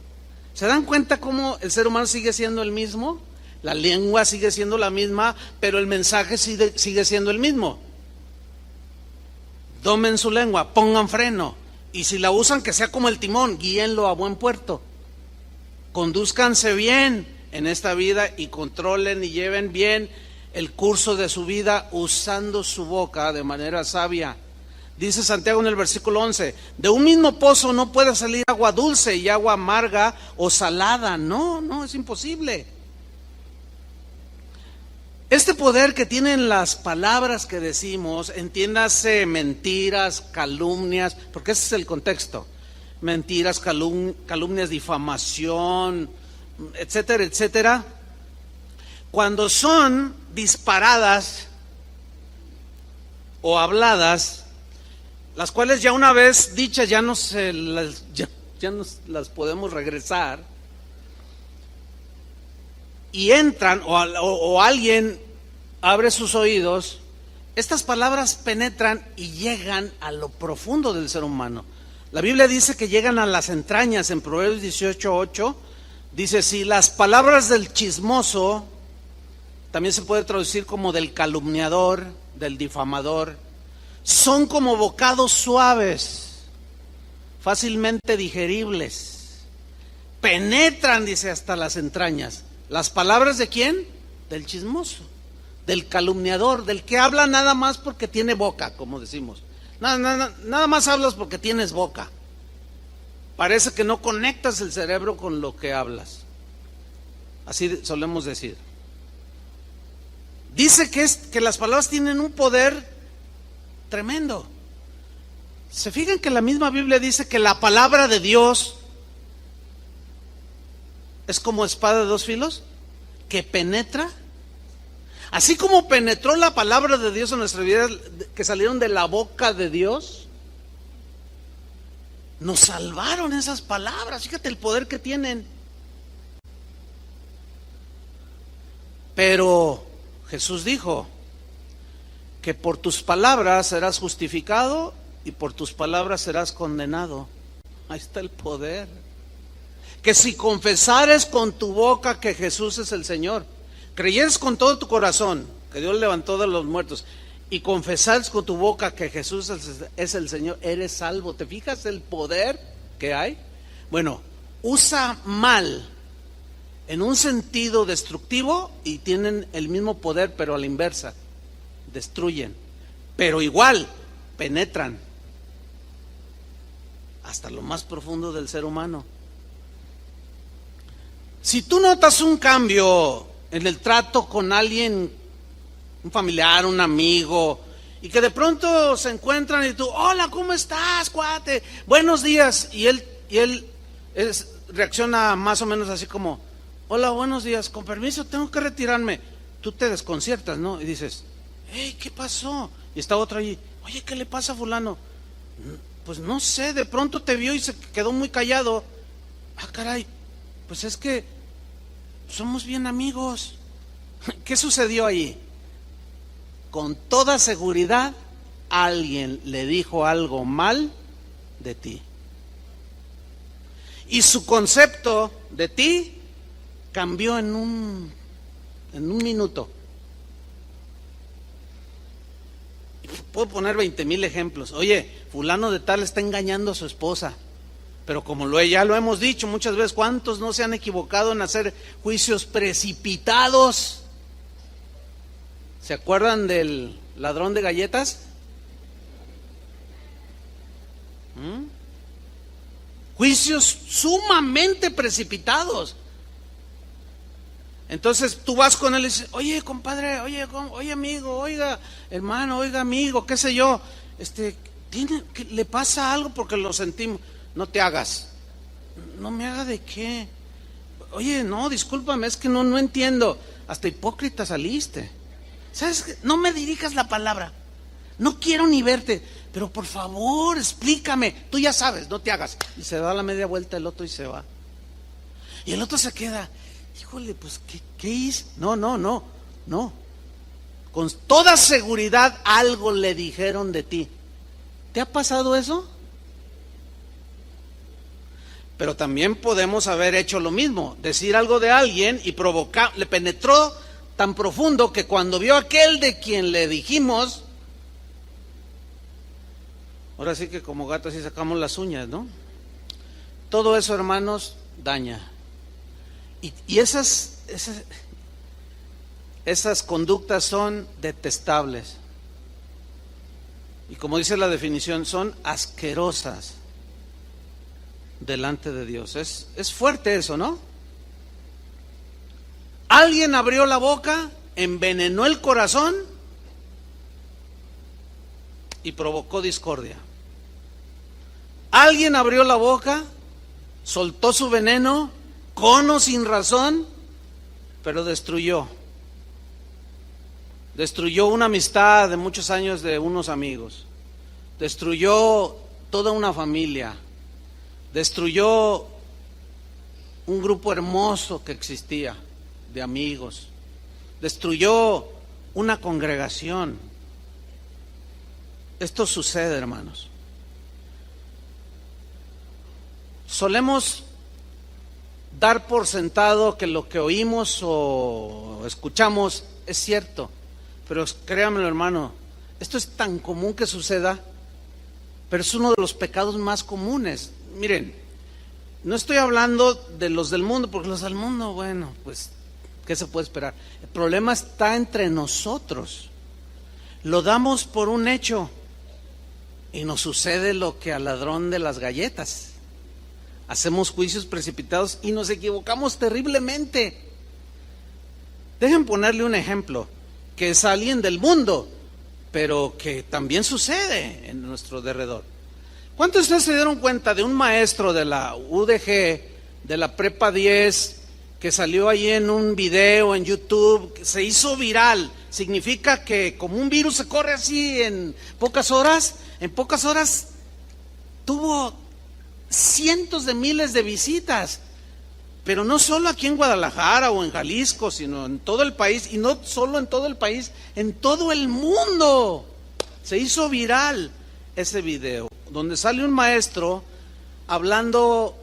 ¿Se dan cuenta cómo el ser humano sigue siendo el mismo? La lengua sigue siendo la misma, pero el mensaje sigue siendo el mismo. Domen su lengua, pongan freno, y si la usan, que sea como el timón, guíenlo a buen puerto. Condúzcanse bien en esta vida y controlen y lleven bien el curso de su vida usando su boca de manera sabia. Dice Santiago en el versículo 11, de un mismo pozo no puede salir agua dulce y agua amarga o salada. No, es imposible. Este poder que tienen las palabras que decimos, entiéndase mentiras, calumnias, porque ese es el contexto. Mentiras, calumnias, difamación, etcétera, etcétera. Cuando son disparadas o habladas, las cuales ya una vez dichas ya no las podemos regresar, y entran o alguien abre sus oídos, estas palabras penetran y llegan a lo profundo del ser humano. La Biblia dice que llegan a las entrañas. En Proverbios 18:8 dice, si las palabras del chismoso, también se puede traducir como del calumniador, del difamador, son como bocados suaves, fácilmente digeribles, penetran, dice, hasta las entrañas. ¿Las palabras de quién? Del chismoso, del calumniador, del que habla nada más porque tiene boca, como decimos. Nada más hablas porque tienes boca. Parece que no conectas el cerebro con lo que hablas. Así solemos decir. Dice que las palabras tienen un poder tremendo. ¿Se fijan que la misma Biblia dice que la palabra de Dios es como espada de 2 filos? Que penetra. Así como penetró la palabra de Dios en nuestra vida, que salieron de la boca de Dios, nos salvaron esas palabras. Fíjate el poder que tienen. Pero Jesús dijo que por tus palabras serás justificado y por tus palabras serás condenado. Ahí está el poder. Que si confesares con tu boca que Jesús es el Señor, creyeres con todo tu corazón que Dios levantó de los muertos y confesares con tu boca que Jesús es el Señor, eres salvo. ¿Te fijas el poder que hay? Bueno, usa mal en un sentido destructivo y tienen el mismo poder, pero a la inversa. Destruyen, pero igual penetran hasta lo más profundo del ser humano. Si tú notas un cambio en el trato con alguien, un familiar, un amigo, y que de pronto se encuentran y tú, hola, ¿cómo estás, cuate? Buenos días. Y él reacciona más o menos así como, hola, buenos días, con permiso, tengo que retirarme. Tú te desconciertas, ¿no? Y dices, hey, ¿qué pasó? Y está otro allí, oye, ¿qué le pasa a fulano? Pues no sé, de pronto te vio y se quedó muy callado. Ah, caray, pues es que somos bien amigos. ¿Qué sucedió ahí? Con toda seguridad, alguien le dijo algo mal de ti. Y su concepto de ti cambió en un minuto. Puedo poner 20,000 ejemplos. Oye, fulano de tal está engañando a su esposa. Pero como ya lo hemos dicho muchas veces, ¿cuántos no se han equivocado en hacer juicios precipitados? ¿Se acuerdan del ladrón de galletas? Juicios sumamente precipitados. Entonces tú vas con él y dices, oye, compadre, oye amigo, oiga hermano, oiga amigo, qué sé yo, ¿le pasa algo? Porque lo sentimos. No te hagas. No me haga de qué. Oye, no, discúlpame, es que no entiendo. Hasta hipócrita saliste. ¿Sabes qué? No me dirijas la palabra. No quiero ni verte, pero por favor, explícame. Tú ya sabes, no te hagas. Y se da la media vuelta el otro y se va. Y el otro se queda, híjole, pues, ¿qué hice? No. Con toda seguridad algo le dijeron de ti. ¿Te ha pasado eso? Pero también podemos haber hecho lo mismo, decir algo de alguien y provocar, le penetró tan profundo que cuando vio aquel de quien le dijimos, ahora sí que como gatos sí sacamos las uñas, ¿no? Todo eso, hermanos, daña. Y esas conductas son detestables. Y como dice la definición, son asquerosas delante de Dios. Es fuerte eso, ¿no? Alguien abrió la boca, envenenó el corazón y provocó discordia. Alguien abrió la boca, soltó su veneno, con o sin razón, pero destruyó una amistad de muchos años de unos amigos, destruyó toda una familia, destruyó un grupo hermoso que existía de amigos, destruyó una congregación. Esto sucede, hermanos. Solemos dar por sentado que lo que oímos o escuchamos es cierto, pero créanmelo, hermano, esto es tan común que suceda, pero es uno de los pecados más comunes. Miren, no estoy hablando de los del mundo, porque los del mundo, bueno, pues, ¿qué se puede esperar? El problema está entre nosotros. Lo damos por un hecho y nos sucede lo que al ladrón de las galletas. Hacemos juicios precipitados y nos equivocamos terriblemente. Dejen ponerle un ejemplo, que es alguien del mundo, pero que también sucede en nuestro derredor. ¿Cuántos de ustedes se dieron cuenta de un maestro de la UDG, de la Prepa 10, que salió ahí en un video en YouTube, que se hizo viral? Significa que como un virus se corre así en pocas horas tuvo cientos de miles de visitas, pero no solo aquí en Guadalajara o en Jalisco, sino en todo el país, y no solo en todo el país, en todo el mundo. Se hizo viral ese video, donde sale un maestro hablando,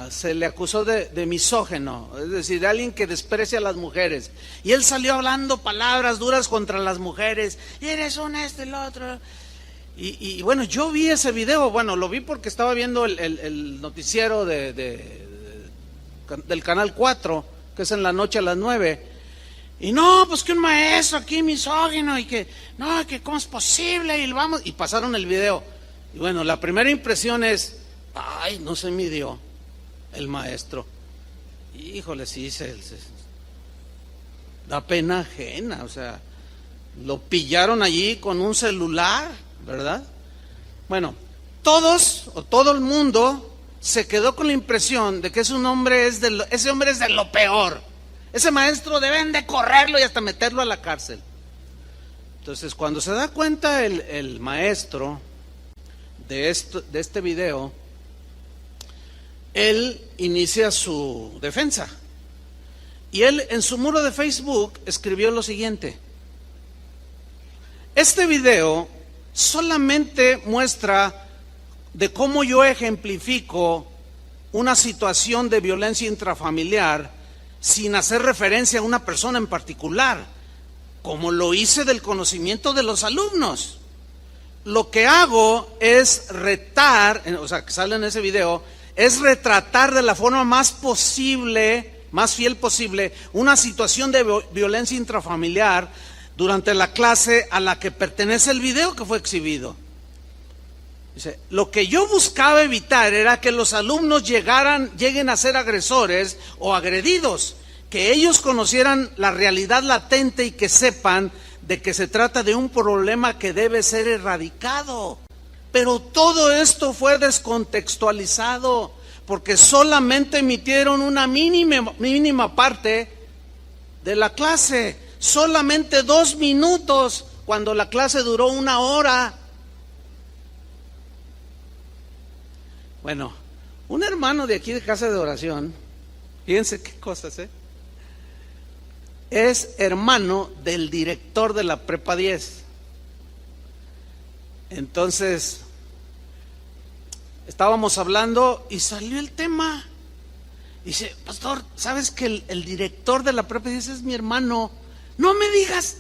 se le acusó de misógeno, es decir, de alguien que desprecia a las mujeres, y él salió hablando palabras duras contra las mujeres, y eres un y el otro. Y bueno, yo vi ese video, bueno, lo vi porque estaba viendo el noticiero de del Canal 4, que es en la noche a las 9. Y no, pues que un maestro aquí misógino y que, no, que cómo es posible y vamos, y pasaron el video. Y bueno, la primera impresión es, ay, no se midió el maestro. Híjole, sí, da pena ajena, o sea, lo pillaron allí con un celular, ¿verdad? Bueno, todo el mundo se quedó con la impresión de que ese hombre es de lo peor. Ese maestro deben de correrlo y hasta meterlo a la cárcel. Entonces, cuando se da cuenta el maestro de este video, él inicia su defensa. Y él en su muro de Facebook escribió lo siguiente: este video solamente muestra de cómo yo ejemplifico una situación de violencia intrafamiliar sin hacer referencia a una persona en particular, como lo hice del conocimiento de los alumnos. Lo que hago es retar, o sea, que sale en ese video, es retratar de la forma más fiel posible, una situación de violencia intrafamiliar durante la clase a la que pertenece el video que fue exhibido. Dice, lo que yo buscaba evitar era que los alumnos lleguen a ser agresores o agredidos, que ellos conocieran la realidad latente y que sepan de que se trata de un problema que debe ser erradicado. Pero todo esto fue descontextualizado porque solamente emitieron una mínima parte de la clase, solamente 2 minutos cuando la clase duró 1 hora. Bueno, un hermano de aquí de Casa de Oración, fíjense qué cosas, es hermano del director de la Prepa 10. Entonces, estábamos hablando y salió el tema. Dice, pastor, ¿sabes que el director de la Prepa 10 es mi hermano? No me digas,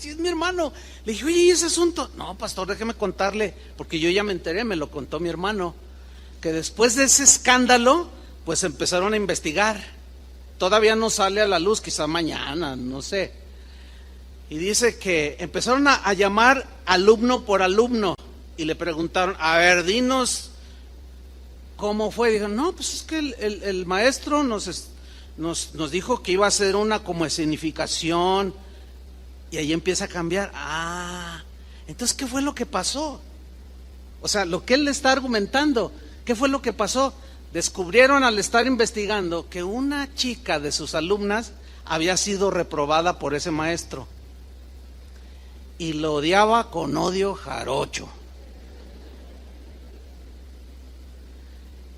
si es mi hermano. Le dije, oye, ¿y ese asunto? No, pastor, déjeme contarle, porque yo ya me enteré, me lo contó mi hermano, que después de ese escándalo, pues empezaron a investigar. Todavía no sale a la luz, quizá mañana, no sé. Y dice que empezaron a llamar alumno por alumno y le preguntaron, a ver, dinos cómo fue. Dijeron, no, pues es que el maestro nos dijo que iba a hacer una como escenificación. Y ahí empieza a cambiar. Entonces, ¿qué fue lo que pasó? O sea, lo que él le está argumentando, ¿qué fue lo que pasó? Descubrieron al estar investigando que una chica de sus alumnas había sido reprobada por ese maestro y lo odiaba con odio jarocho.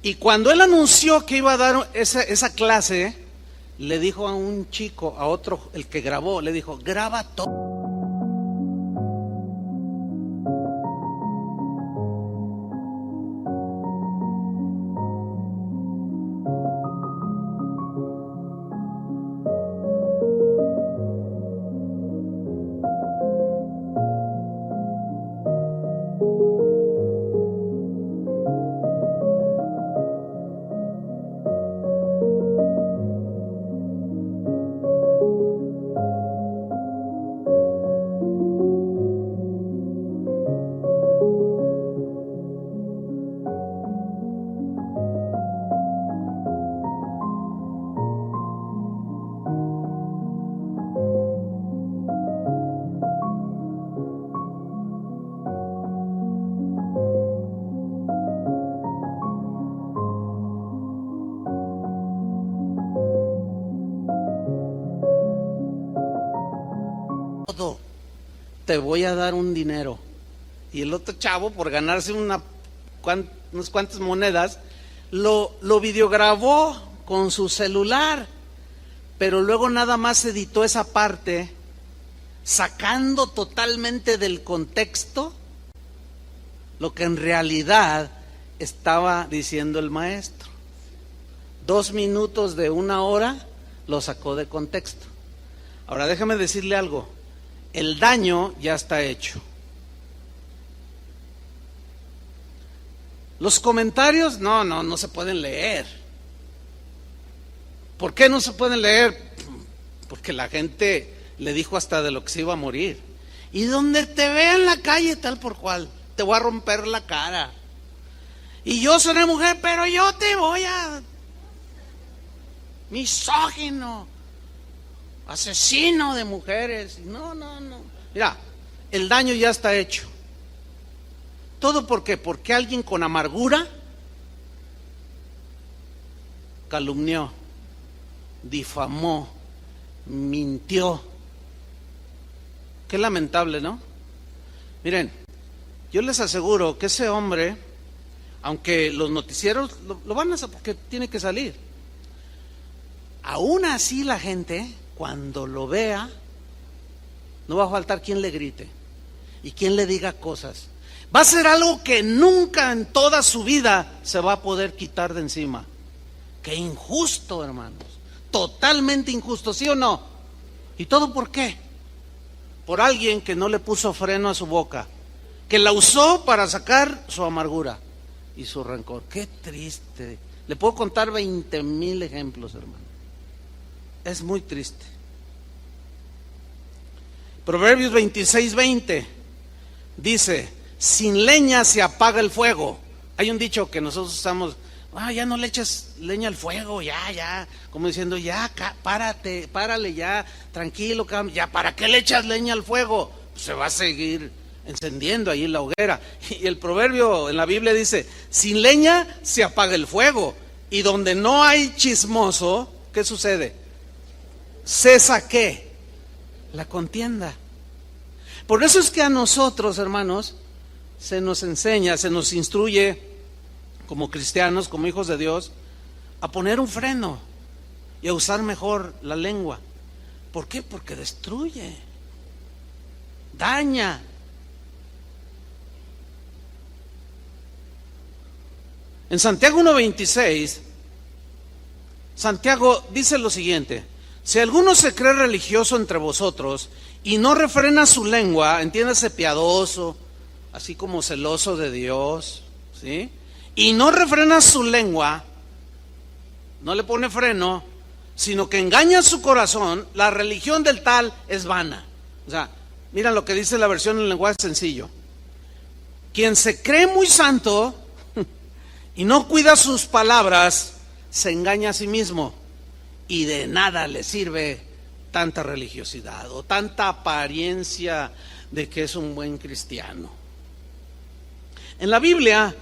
Y cuando él anunció que iba a dar esa clase, le dijo a un chico, a otro, el que grabó, le dijo, graba todo. Te voy a dar un dinero. Y el otro chavo, por ganarse unas cuantas monedas, lo videograbó con su celular, pero luego nada más editó esa parte, sacando totalmente del contexto lo que en realidad estaba diciendo el maestro. 2 minutos de 1 hora lo sacó de contexto. Ahora déjame decirle algo. El daño ya está hecho. Los comentarios no se pueden leer. ¿Por qué no se pueden leer? Porque la gente le dijo hasta de lo que se iba a morir. Y donde te vea en la calle tal por cual, te voy a romper la cara. Y yo seré mujer, pero yo te voy a... misógino, asesino de mujeres. No. Mira, el daño ya está hecho. ¿Todo por qué? Porque alguien con amargura calumnió, difamó, mintió. Qué lamentable, ¿no? Miren, yo les aseguro que ese hombre, aunque los noticieros lo van a hacer porque tiene que salir, aún así la gente, cuando lo vea, no va a faltar quien le grite y quien le diga cosas. Va a ser algo que nunca en toda su vida se va a poder quitar de encima. Qué injusto, hermanos. Totalmente injusto, ¿sí o no? ¿Y todo por qué? Por alguien que no le puso freno a su boca, que la usó para sacar su amargura y su rencor. Qué triste. Le puedo contar 20,000 ejemplos, hermano. Es muy triste. Proverbios 26:20 dice: sin leña se apaga el fuego. Hay un dicho que nosotros usamos: ya no le eches leña al fuego, ya, como diciendo, ya, párale ya, tranquilo, ya, ¿para qué le echas leña al fuego? Pues se va a seguir encendiendo ahí la hoguera. Y el proverbio en la Biblia dice: sin leña se apaga el fuego. Y donde no hay chismoso, ¿qué sucede? Cesa ¿qué? La contienda. Por eso es que a nosotros, hermanos, se nos enseña, se nos instruye como cristianos, como hijos de Dios, a poner un freno y a usar mejor la lengua. ¿Por qué? Porque destruye, daña. En Santiago 1:26, Santiago dice lo siguiente: si alguno se cree religioso entre vosotros y no refrena su lengua, entiéndase, piadoso, así como celoso de Dios, ¿sí? Y no refrena su lengua, no le pone freno, sino que engaña su corazón, la religión del tal es vana. O sea, mira lo que dice la versión en lenguaje sencillo: quien se cree muy santo y no cuida sus palabras, se engaña a sí mismo, y de nada le sirve tanta religiosidad o tanta apariencia de que es un buen cristiano. En la Biblia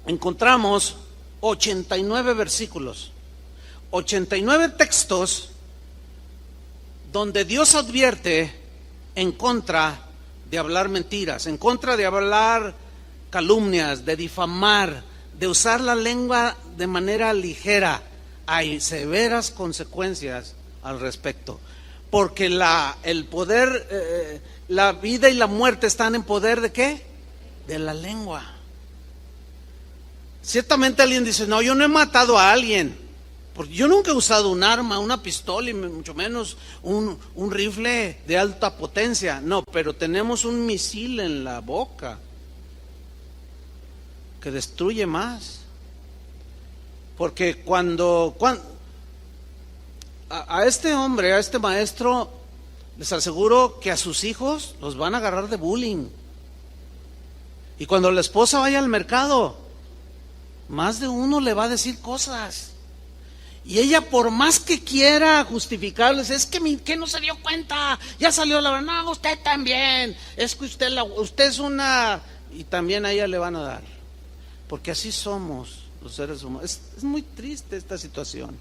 encontramos 89 versículos, 89 textos donde Dios advierte en contra de hablar mentiras, en contra de hablar calumnias, de difamar, de usar la lengua de manera ligera. Hay severas consecuencias al respecto, porque el poder, la vida y la muerte están en poder ¿de qué? De la lengua. Ciertamente alguien dice: no, yo no he matado a alguien, porque yo nunca he usado un arma, una pistola y mucho menos un rifle de alta potencia. No, pero tenemos un misil en la boca que destruye más. Porque cuando a este hombre, a este maestro, les aseguro que a sus hijos los van a agarrar de bullying. Y cuando la esposa vaya al mercado, más de uno le va a decir cosas. Y ella, por más que quiera justificarles, es que no se dio cuenta, ya salió la verdad. No, usted también, es que usted es una... Y también a ella le van a dar, porque así somos los seres humanos. Es muy triste esta situación.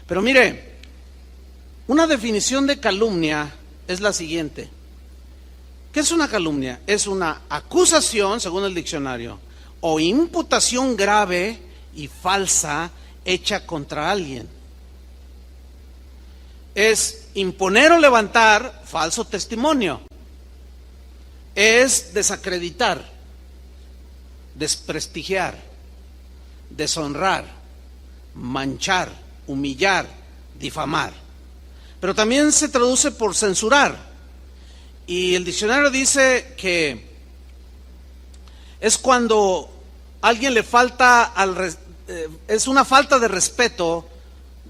Pero mire, una definición de calumnia es la siguiente. ¿Qué es una calumnia? Es una acusación, según el diccionario, o imputación grave y falsa hecha contra alguien. Es imponer o levantar falso testimonio. Es desacreditar, desprestigiar, deshonrar, manchar, humillar, difamar. Pero también se traduce por censurar. Y el diccionario dice que es cuando alguien le falta es una falta de respeto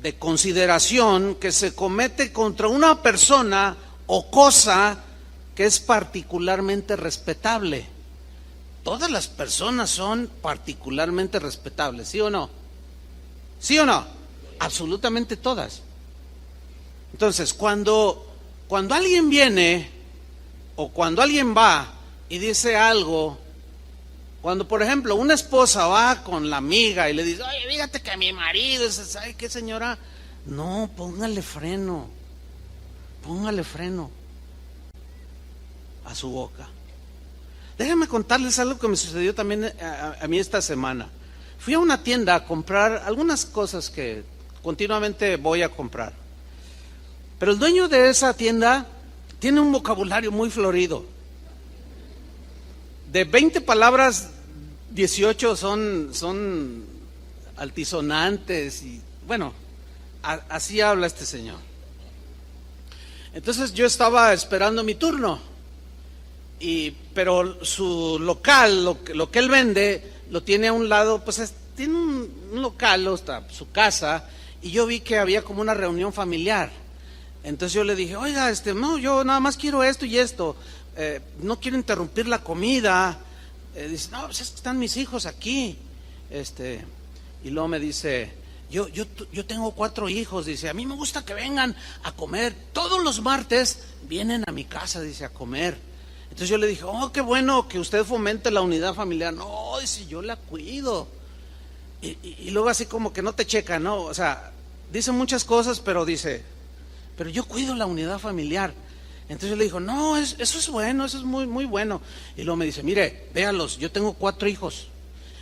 de consideración que se comete contra una persona o cosa que es particularmente respetable. Todas las personas son particularmente respetables, ¿sí o no? ¿Sí o no? Absolutamente todas. Entonces, cuando alguien viene o cuando alguien va y dice algo, cuando por ejemplo una esposa va con la amiga y le dice, oye, fíjate que mi marido es, ¿sabe qué, señora? No, póngale freno a su boca. Déjenme contarles algo que me sucedió también a mí esta semana. Fui a una tienda a comprar algunas cosas que continuamente voy a comprar. Pero el dueño de esa tienda tiene un vocabulario muy florido. De 20 palabras, 18 son altisonantes y bueno, así habla este señor. Entonces yo estaba esperando mi turno, pero su local, lo que él vende, lo tiene a un lado, pues tiene un local, está su casa, y yo vi que había como una reunión familiar. Entonces yo le dije, oiga, no, yo nada más quiero esto y esto, no quiero interrumpir la comida. Dice, no, pues es que están mis hijos aquí. Y luego me dice, yo tengo 4 hijos, dice, a mí me gusta que vengan a comer, todos los martes vienen a mi casa, dice, a comer. Entonces yo le dije, oh, qué bueno que usted fomente la unidad familiar. No, dice, yo la cuido. Y luego así como que no te checa, ¿no? O sea, dice muchas cosas, pero dice, pero yo cuido la unidad familiar. Entonces yo le digo, no, eso es bueno, eso es muy, muy bueno. Y luego me dice, mire, véalos, yo tengo 4 hijos.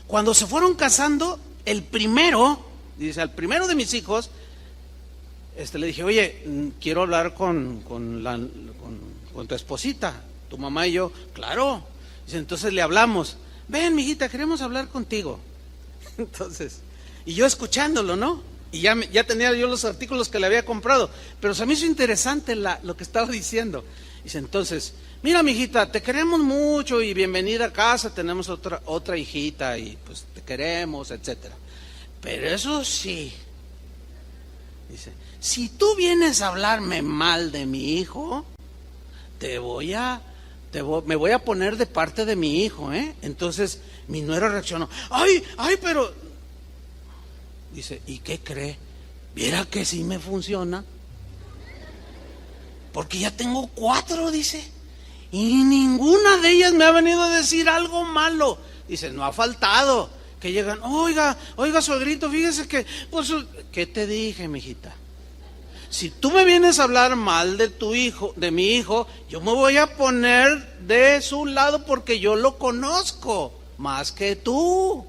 Cuando se fueron casando, el primero, dice, al primero de mis hijos, le dije, oye, quiero hablar con tu esposita, tu mamá y yo. Claro. Dice, entonces le hablamos, ven, mijita, queremos hablar contigo. Entonces, y yo escuchándolo, ¿no? Y ya tenía yo los artículos que le había comprado, pero se me hizo interesante lo que estaba diciendo. Dice, entonces, mira, mijita, te queremos mucho y bienvenida a casa, tenemos otra hijita y pues te queremos, etcétera. Pero eso sí, dice, si tú vienes a hablarme mal de mi hijo, me voy a poner de parte de mi hijo, ¿eh? Entonces mi nuera reaccionó, ay, pero... Dice, ¿y qué cree? ¿Viera que sí me funciona? Porque ya tengo 4, dice, y ninguna de ellas me ha venido a decir algo malo. Dice, no ha faltado que llegan, oiga, suegrito, fíjese que, pues, ¿qué te dije, mijita? Si tú me vienes a hablar mal de tu hijo, de mi hijo, yo me voy a poner de su lado porque yo lo conozco más que tú.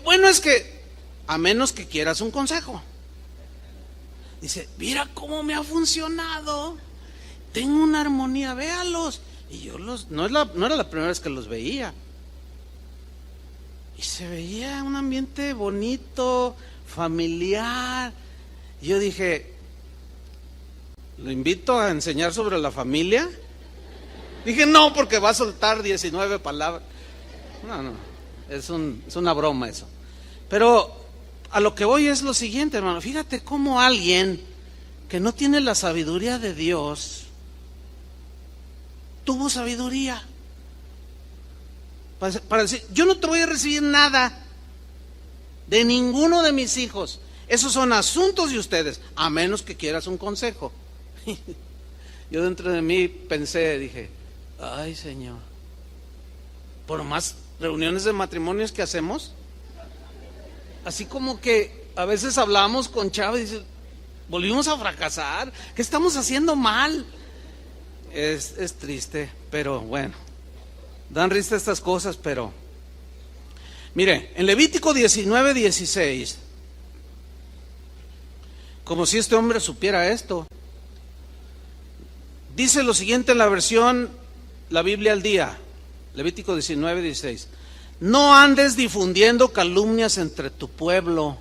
Bueno, es que a menos que quieras un consejo. Dice, mira cómo me ha funcionado. Tengo una armonía, véalos. Y yo no era la primera vez que los veía. Y se veía un ambiente bonito, familiar. Y yo dije, ¿lo invito a enseñar sobre la familia? Dije, no, porque va a soltar 19 palabras. No, es una broma eso. Pero a lo que voy es lo siguiente, hermano. Fíjate cómo alguien que no tiene la sabiduría de Dios tuvo sabiduría para decir, yo no te voy a recibir nada de ninguno de mis hijos. Esos son asuntos de ustedes, a menos que quieras un consejo. Yo dentro de mí pensé, dije, ay Señor, por más reuniones de matrimonios que hacemos, así como que a veces hablamos con Chava y dice, volvimos a fracasar, ¿qué estamos haciendo mal? Es triste, pero bueno, dan risa estas cosas, pero mire, en Levítico 19:16, como si este hombre supiera esto, dice lo siguiente en la versión, la Biblia al día, Levítico 19:16, no andes difundiendo calumnias entre tu pueblo,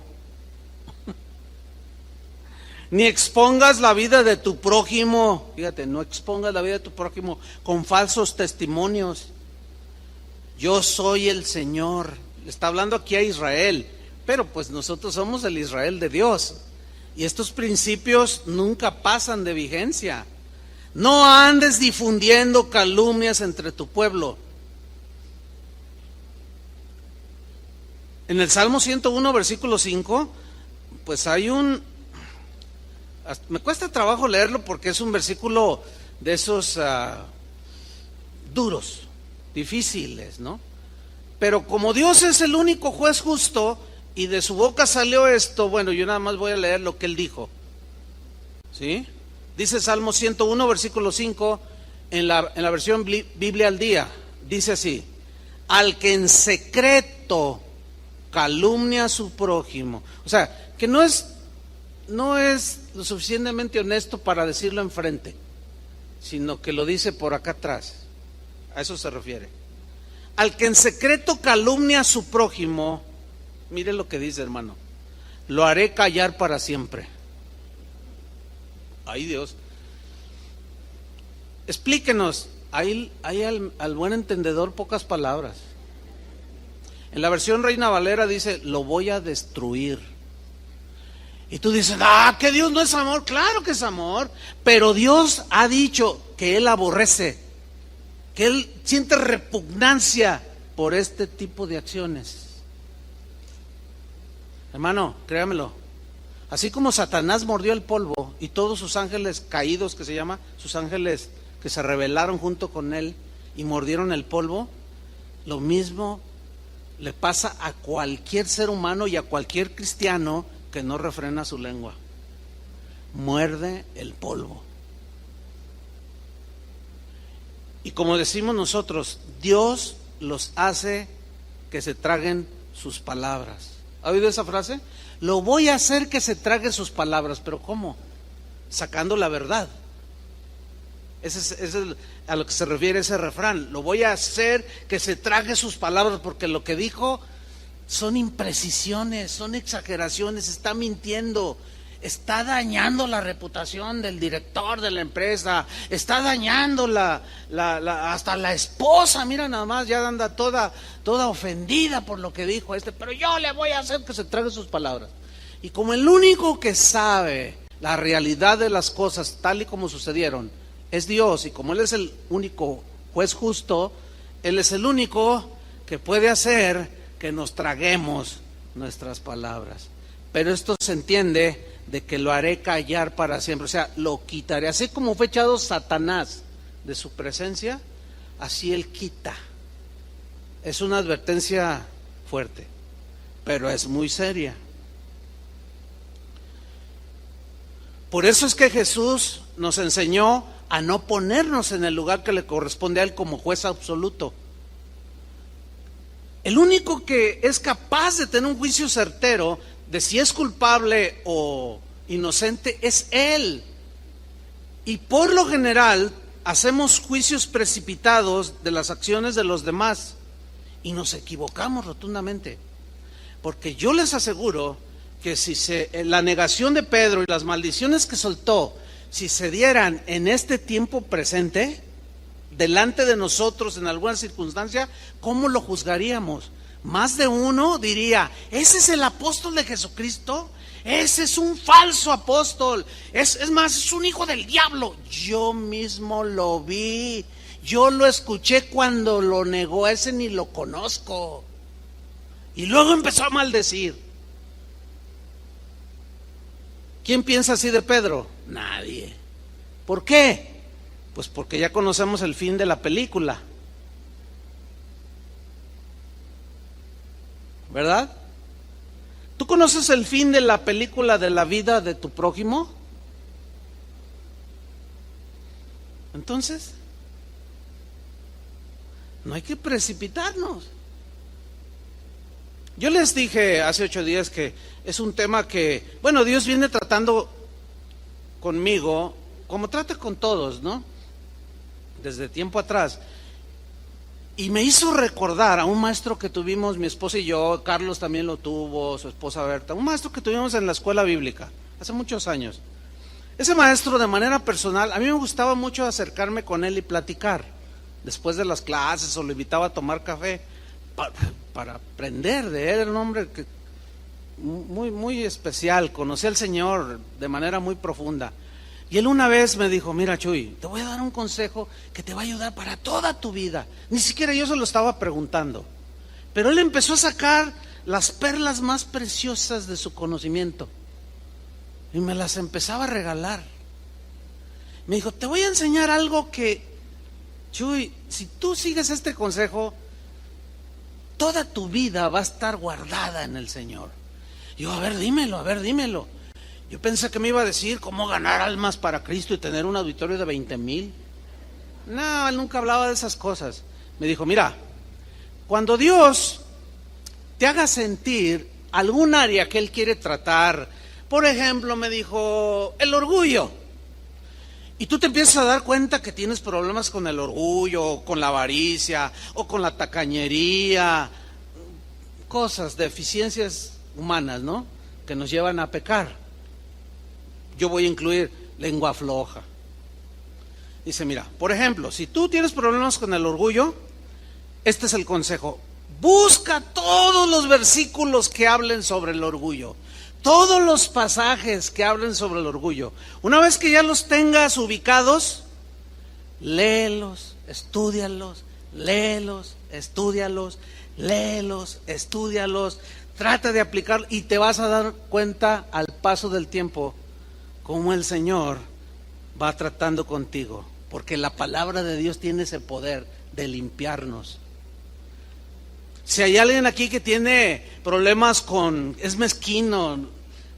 ni expongas la vida de tu prójimo, fíjate, no expongas la vida de tu prójimo con falsos testimonios. Yo soy el Señor. Le está hablando aquí a Israel, pero pues nosotros somos el Israel de Dios. Y estos principios nunca pasan de vigencia. No andes difundiendo calumnias entre tu pueblo. En el Salmo 101, versículo 5, pues hay me cuesta trabajo leerlo porque es un versículo de esos duros, difíciles, ¿no? Pero como Dios es el único juez justo y de su boca salió esto, bueno, yo nada más voy a leer lo que él dijo. ¿Sí? Dice Salmo 101, versículo 5, en la versión Biblia al día, dice así: al que en secreto calumnia a su prójimo. O sea, que no es lo suficientemente honesto para decirlo enfrente, sino que lo dice por acá atrás. A eso se refiere. Al que en secreto calumnia a su prójimo, mire lo que dice, hermano: lo haré callar para siempre. Ay, Dios. Explíquenos. Hay al buen entendedor pocas palabras. En la versión Reina Valera dice: lo voy a destruir. Y tú dices, que Dios no es amor. Claro que es amor, pero Dios ha dicho que Él aborrece, que Él siente repugnancia por este tipo de acciones. Hermano, créamelo, así como Satanás mordió el polvo y todos sus ángeles caídos, que se llama, sus ángeles que se rebelaron junto con él y mordieron el polvo, lo mismo le pasa a cualquier ser humano y a cualquier cristiano que no refrena su lengua. Muerde el polvo. Y como decimos nosotros, Dios los hace que se traguen sus palabras. ¿Ha oído esa frase? Lo voy a hacer que se trague sus palabras. ¿Pero cómo? Sacando la verdad. Ese es a lo que se refiere ese refrán. Lo voy a hacer que se trague sus palabras, porque lo que dijo son imprecisiones, son exageraciones, está mintiendo, está dañando la reputación del director de la empresa, está dañando hasta la esposa. Mira nada más, ya anda toda ofendida por lo que dijo pero yo le voy a hacer que se trague sus palabras. Y como el único que sabe la realidad de las cosas tal y como sucedieron es Dios, y como Él es el único juez justo, Él es el único que puede hacer que nos traguemos nuestras palabras. Pero esto se entiende de que lo haré callar para siempre, o sea, lo quitaré. Así como fue echado Satanás de su presencia, así Él quita. Es una advertencia fuerte, pero es muy seria. Por eso es que Jesús nos enseñó a no ponernos en el lugar que le corresponde a Él como juez absoluto. El único que es capaz de tener un juicio certero de si es culpable o inocente es Él. Y por lo general hacemos juicios precipitados de las acciones de los demás y nos equivocamos rotundamente. Porque yo les aseguro que si la negación de Pedro y las maldiciones que soltó, si se dieran en este tiempo presente, delante de nosotros en alguna circunstancia, ¿cómo lo juzgaríamos? Más de uno diría: ese es el apóstol de Jesucristo, ese es un falso apóstol, es más, es un hijo del diablo. Yo mismo lo vi, yo lo escuché cuando lo negó, ese ni lo conozco. Y luego empezó a maldecir. ¿Quién piensa así de Pedro? Nadie. ¿Por qué? Pues porque ya conocemos el fin de la película, ¿verdad? ¿Tú conoces el fin de la película de la vida de tu prójimo? Entonces, no hay que precipitarnos. Yo les dije hace 8 días que es un tema que, bueno, Dios viene tratando conmigo, como trata con todos, ¿no? Desde tiempo atrás. Y me hizo recordar a un maestro que tuvimos, mi esposa y yo, Carlos también lo tuvo, su esposa Berta, un maestro que tuvimos en la escuela bíblica, hace muchos años. Ese maestro, de manera personal, a mí me gustaba mucho acercarme con él y platicar, después de las clases, o lo invitaba a tomar café, para aprender de él. Era un hombre que, muy especial, conocía al Señor de manera muy profunda. Y él una vez me dijo: mira, Chuy, te voy a dar un consejo que te va a ayudar para toda tu vida. Ni siquiera yo se lo estaba preguntando, pero él empezó a sacar las perlas más preciosas de su conocimiento y me las empezaba a regalar. Me dijo: te voy a enseñar algo que, Chuy, si tú sigues este consejo, toda tu vida va a estar guardada en el Señor. Y yo: a ver, dímelo, a ver, dímelo. Yo pensé que me iba a decir cómo ganar almas para Cristo y tener un auditorio de 20,000. No, él nunca hablaba de esas cosas. Me dijo: mira, cuando Dios te haga sentir algún área que Él quiere tratar, por ejemplo, me dijo, el orgullo, y tú te empiezas a dar cuenta que tienes problemas con el orgullo, o con la avaricia, o con la tacañería, cosas, deficiencias humanas, ¿no?, que nos llevan a pecar. Yo voy a incluir lengua floja. Dice: mira, por ejemplo, si tú tienes problemas con el orgullo, este es el consejo: busca todos los versículos que hablen sobre el orgullo, todos los pasajes que hablen sobre el orgullo. Una vez que ya los tengas ubicados, léelos, estúdialos, léelos, estúdialos, léelos, estúdialos, trata de aplicar y te vas a dar cuenta al paso del tiempo cómo el Señor va tratando contigo, porque la palabra de Dios tiene ese poder de limpiarnos. Si hay alguien aquí que tiene problemas es mezquino,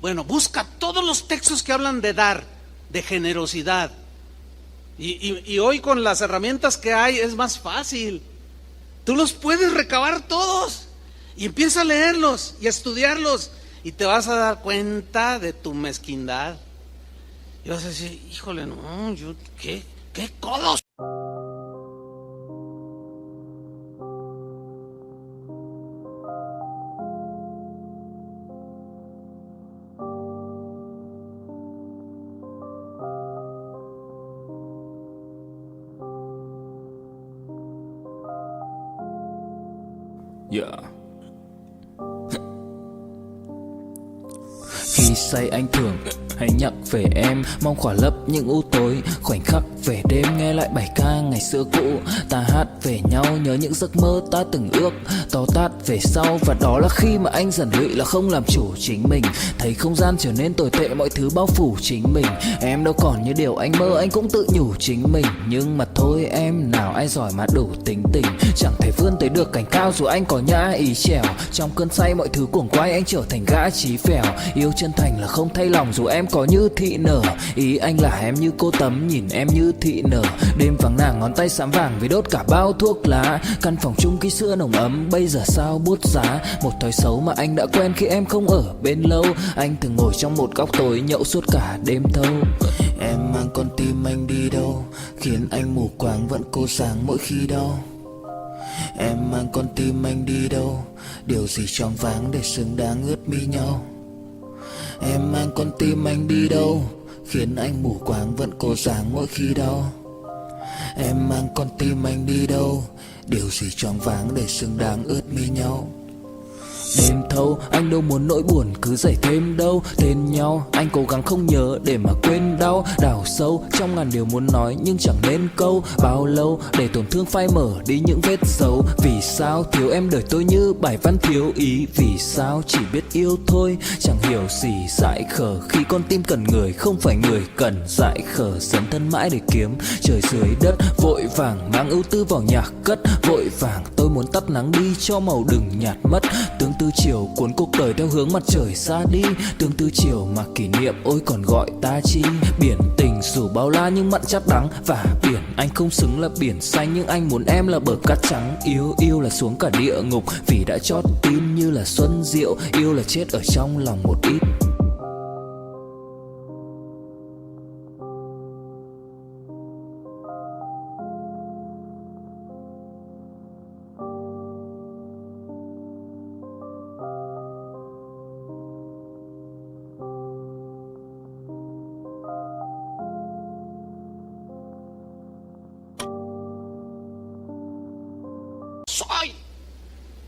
bueno, busca todos los textos que hablan de dar, de generosidad. Y hoy con las herramientas que hay es más fácil. Tú los puedes recabar todos y empieza a leerlos y a estudiarlos y te vas a dar cuenta de tu mezquindad. Y vas a decir: híjole, no, yo, ¿qué codos? Yeah. Khi say anh thường hay nhắc về em, mong khỏa lấp những u tối, khoảnh khắc về đêm nghe lại bài ca ngày xưa cũ. Ta hát về nhau nhớ những giấc mơ ta từng ước, to tát về sau. Và đó là khi mà anh dần lụy là không làm chủ chính mình, thấy không gian trở nên tồi tệ, mọi thứ bao phủ chính mình. Em đâu còn như điều anh mơ, anh cũng tự nhủ chính mình. Nhưng mà thôi em, nào ai giỏi mà đủ tính tình, chẳng thể vươn tới được cảnh cao dù anh có nhã ý trèo. Trong cơn say mọi thứ cuồng quay, anh trở thành gã chí phèo. Yêu chân thành là không thay lòng dù em có như thị nở. Ý anh là em như cô tấm, nhìn em như thị nở. Đêm vắng nàng ngón tay xám vàng vì đốt cả bao thuốc lá. Căn phòng chung ký xưa nồng ấm, bây giờ sao bút giá. Một thói xấu mà anh đã quen khi em không ở bên lâu. Anh thường ngồi trong một góc tối nhậu suốt cả đêm thâu. Em mang con tim anh đi đâu, khiến anh mù quáng vẫn cô sáng mỗi khi đau. Em mang con tim anh đi đâu, điều gì choáng váng để xứng đáng ướt mi nhau. Em mang con tim anh đi đâu, khiến anh mù quáng vẫn cố sáng mỗi khi đau. Em mang con tim anh đi đâu, điều gì choáng váng để xứng đáng ướt mi nhau. đêm thâu. Anh đâu muốn nỗi buồn cứ dậy thêm đâu. Tên nhau anh cố gắng không nhớ để mà quên đau. Đào sâu trong ngàn điều muốn nói nhưng chẳng nên câu. Bao lâu để tổn thương phai mở đi những vết dấu. Vì sao thiếu em đời tôi như bài văn thiếu ý. Vì sao chỉ biết yêu thôi chẳng hiểu gì dại khờ. Khi con tim cần người không phải người cần dại khờ. Dấn thân mãi để kiếm trời dưới đất. Vội vàng mang ưu tư vào nhạc cất. Vội vàng tôi muốn tắt nắng đi cho màu đừng nhạt mất. Tương tư chiều cuốn cuộc đời theo hướng mặt trời xa đi. Tương tư chiều mà kỷ niệm ôi còn gọi ta chi. Biển tình dù bao la nhưng mặn chát đắng. Và biển anh không xứng là biển xanh nhưng anh muốn em là bờ cát trắng. Yêu là xuống cả địa ngục vì đã chót tin như là xuân diệu. Yêu là chết ở trong lòng một ít. ¡Soy!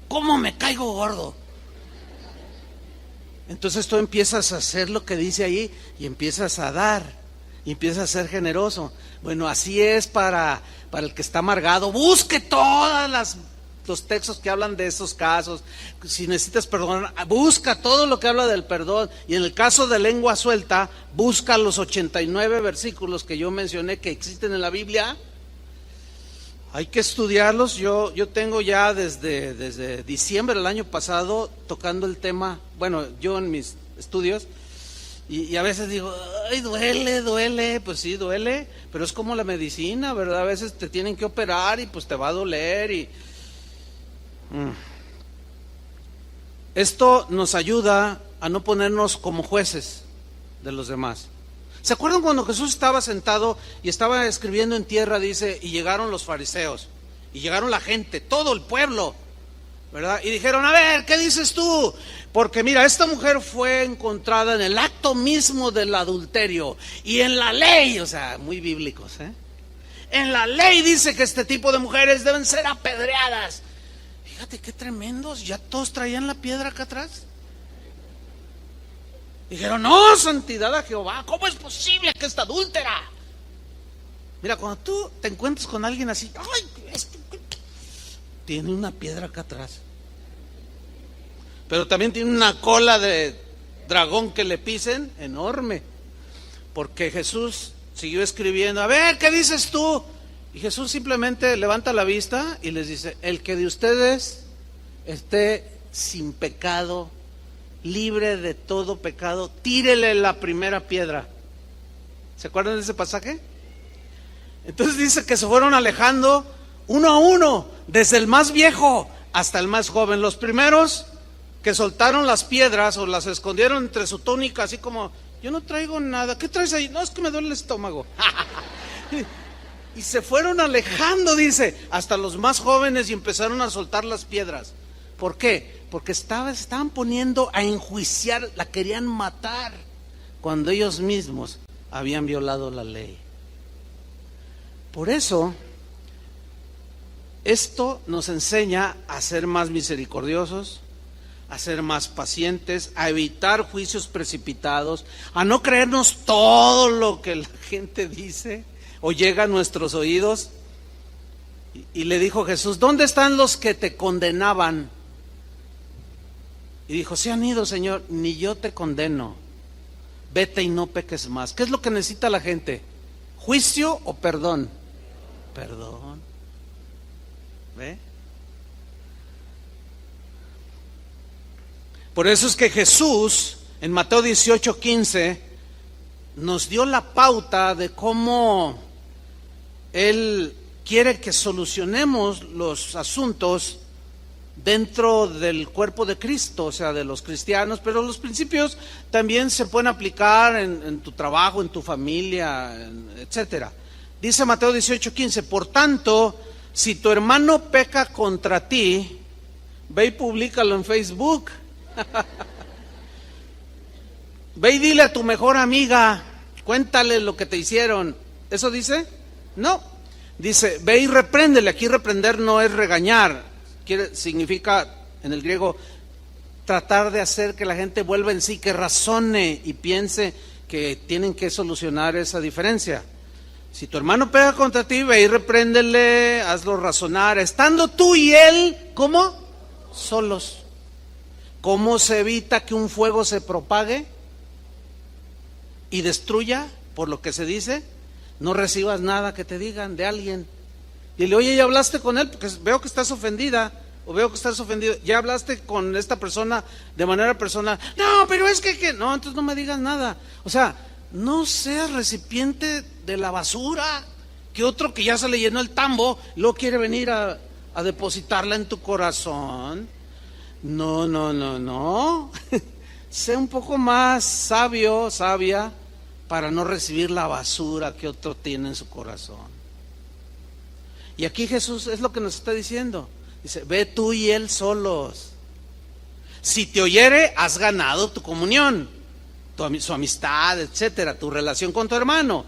¿Cómo me caigo gordo? Entonces tú empiezas a hacer lo que dice ahí y empiezas a dar y empiezas a ser generoso. Bueno, así es para el que está amargado. Busque todos los textos que hablan de esos casos. Si necesitas perdón, busca todo lo que habla del perdón. Y en el caso de lengua suelta, busca los 89 versículos que yo mencioné que existen en la Biblia. Hay que estudiarlos. Yo tengo ya desde diciembre del año pasado tocando el tema, bueno, yo en mis estudios, y a veces digo, ay, duele, pues sí, duele, pero es como la medicina, ¿verdad? A veces te tienen que operar y pues te va a doler Esto nos ayuda a no ponernos como jueces de los demás. ¿Se acuerdan cuando Jesús estaba sentado y estaba escribiendo en tierra, dice, y llegaron los fariseos, y llegaron la gente, todo el pueblo, ¿verdad? Y dijeron, a ver, ¿qué dices tú? Porque mira, esta mujer fue encontrada en el acto mismo del adulterio, y en la ley, o sea, muy bíblicos, en la ley dice que este tipo de mujeres deben ser apedreadas. Fíjate qué tremendos, ya todos traían la piedra acá atrás. Dijeron, no, santidad a Jehová, ¿cómo es posible que esta adúltera? Mira, cuando tú te encuentras con alguien así, ay, tiene una piedra acá atrás, pero también tiene una cola de dragón que le pisen enorme, porque Jesús siguió escribiendo, a ver, ¿qué dices tú? Y Jesús simplemente levanta la vista y les dice, el que de ustedes esté sin pecado, libre de todo pecado, tírele la primera piedra. ¿Se acuerdan de ese pasaje? Entonces dice que se fueron alejando uno a uno, desde el más viejo hasta el más joven. Los primeros que soltaron las piedras o las escondieron entre su túnica, así como, yo no traigo nada, ¿qué traes ahí? No, es que me duele el estómago. Y se fueron alejando, dice, hasta los más jóvenes, y empezaron a soltar las piedras. ¿Por qué? Porque estaban poniendo a enjuiciar, la querían matar, cuando ellos mismos habían violado la ley. Por eso, esto nos enseña a ser más misericordiosos, a ser más pacientes, a evitar juicios precipitados, a no creernos todo lo que la gente dice o llega a nuestros oídos. Y le dijo Jesús, ¿dónde están los que te condenaban? Y dijo, se han ido, Señor, ni yo te condeno, vete y no peques más. ¿Qué es lo que necesita la gente? ¿Juicio o perdón? Perdón. ¿Ve? Por eso es que Jesús, en Mateo 18:15, nos dio la pauta de cómo Él quiere que solucionemos los asuntos dentro del cuerpo de Cristo, o sea, de los cristianos, pero los principios también se pueden aplicar en tu trabajo, en tu familia, etcétera. Dice Mateo 18:15, por tanto, si tu hermano peca contra ti, ve y públicalo en Facebook. Ve y dile a tu mejor amiga, cuéntale lo que te hicieron. ¿Eso dice? No. Dice, ve y repréndele. Aquí reprender no es regañar. Significa en el griego tratar de hacer que la gente vuelva en sí, que razone y piense que tienen que solucionar esa diferencia. Si tu hermano pega contra ti, ve y repréndele, hazlo razonar, estando tú y él, ¿cómo? Solos. ¿Cómo se evita que un fuego se propague y destruya por lo que se dice? No recibas nada que te digan de alguien. Dile, oye, ¿ya hablaste con él? Porque veo que estás ofendida, o veo que estás ofendido. ¿Ya hablaste con esta persona de manera personal? No, pero es que no, entonces no me digas nada. O sea, no seas recipiente de la basura que otro que ya se le llenó el tambo, luego quiere venir a depositarla en tu corazón. No. Sé un poco más sabio, sabia, para no recibir la basura que otro tiene en su corazón. Y aquí Jesús es lo que nos está diciendo. Dice, ve tú y él solos. Si te oyere, has ganado tu comunión, su amistad, etcétera, tu relación con tu hermano.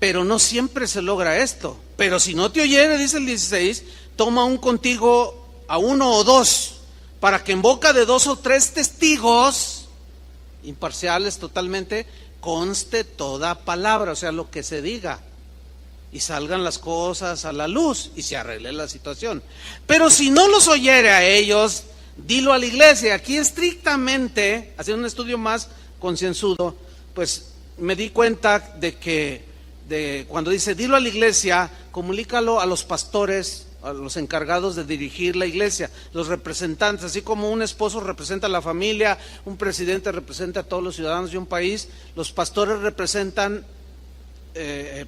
Pero no siempre se logra esto. Pero si no te oyere, dice el 16, toma un contigo a uno o dos, para que en boca de 2 o 3 testigos, imparciales totalmente, conste toda palabra, o sea, lo que se diga, y salgan las cosas a la luz y se arregle la situación. Pero si no los oyere a ellos, dilo a la iglesia. Aquí estrictamente, haciendo un estudio más concienzudo, pues me di cuenta de que cuando dice dilo a la iglesia, comunícalo a los pastores, a los encargados de dirigir la iglesia, los representantes, así como un esposo representa a la familia, un presidente representa a todos los ciudadanos de un país, los pastores representan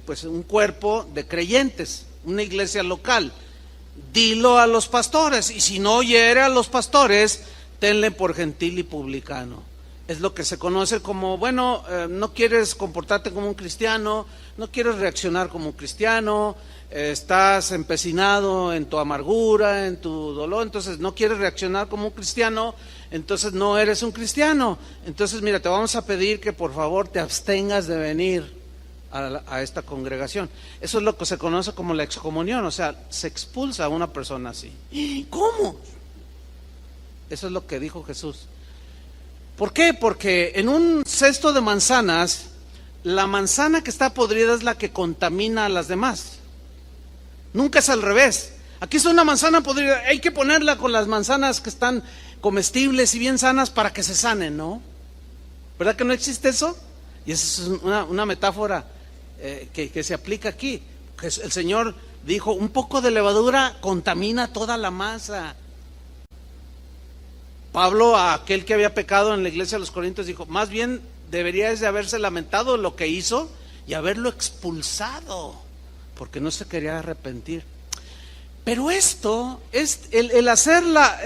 pues un cuerpo de creyentes, una iglesia local. Dilo a los pastores, y si no oyere a los pastores, tenle por gentil y publicano. Es lo que se conoce como, bueno, no quieres comportarte como un cristiano, no quieres reaccionar como un cristiano, estás empecinado en tu amargura, en tu dolor, entonces no quieres reaccionar como un cristiano, entonces no eres un cristiano. Entonces mira, te vamos a pedir que por favor te abstengas de venir a esta congregación. Eso es lo que se conoce como la excomunión, o sea, se expulsa a una persona así. ¿Cómo? Eso es lo que dijo Jesús. ¿Por qué? Porque en un cesto de manzanas, la manzana que está podrida es la que contamina a las demás. Nunca es al revés. Aquí está una manzana podrida, hay que ponerla con las manzanas que están comestibles y bien sanas para que se sanen, ¿no? ¿Verdad que no existe eso? Y esa es una metáfora que se aplica aquí. El Señor dijo, un poco de levadura contamina toda la masa. Pablo, a aquel que había pecado en la iglesia de los Corintios, dijo, más bien deberíais de haberse lamentado de lo que hizo y haberlo expulsado, porque no se quería arrepentir. Pero esto, es el hacer la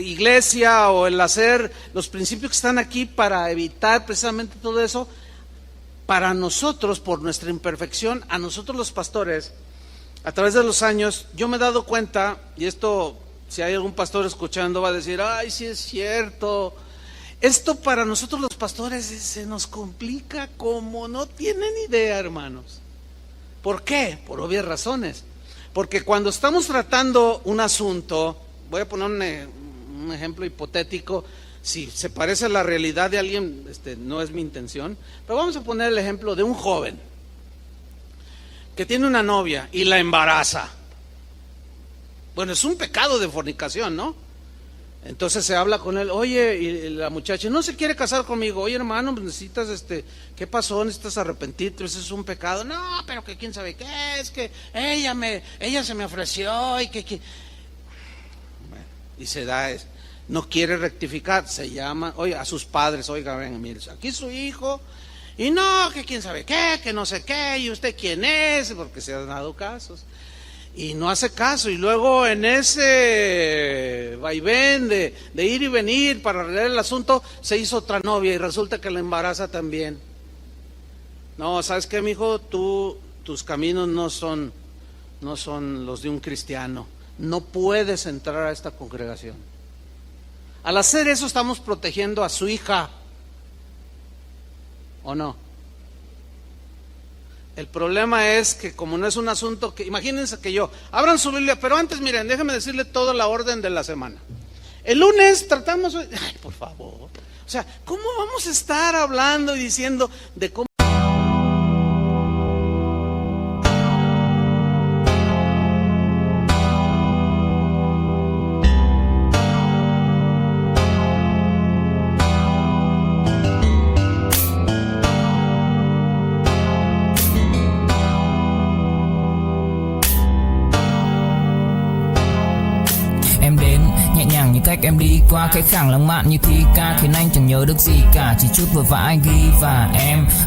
iglesia o el hacer los principios que están aquí para evitar precisamente todo eso, para nosotros, por nuestra imperfección, a nosotros los pastores, a través de los años, yo me he dado cuenta, y esto, si hay algún pastor escuchando, va a decir, ay, sí es cierto. Esto para nosotros los pastores se nos complica como no tienen idea, hermanos. ¿Por qué? Por obvias razones. Porque cuando estamos tratando un asunto, voy a poner un ejemplo hipotético, si se parece a la realidad de alguien, no es mi intención, pero vamos a poner el ejemplo de un joven que tiene una novia y la embaraza. Bueno, es un pecado de fornicación, ¿no? Entonces se habla con él, oye, y la muchacha no se quiere casar conmigo, oye hermano, pues necesitas, ¿qué pasó? Necesitas arrepentirte, eso es un pecado. No, pero que quién sabe qué, es que ella se me ofreció y que bueno, y se da eso. No quiere rectificar, se llama, oye, a sus padres, oiga, ven, mire, aquí su hijo, y no, que quién sabe qué, que no sé qué, y usted quién es, porque se han dado casos. Y no hace caso, y luego en ese vaivén de ir y venir para arreglar el asunto, se hizo otra novia y resulta que la embaraza también. No, ¿sabes qué, mijo? Tus caminos no son los de un cristiano. No puedes entrar a esta congregación. Al hacer eso estamos protegiendo a su hija, ¿o no? El problema es que como no es un asunto que, imagínense que yo, abran su Biblia, pero antes miren, déjenme decirle toda la orden de la semana. El lunes tratamos, ay, por favor. O sea, ¿cómo vamos a estar hablando y diciendo de cómo? Cách em đi qua cái khẳng lãng mạn như thi ca khiến anh chẳng nhớ được gì cả, chỉ chút vội vã anh ghi và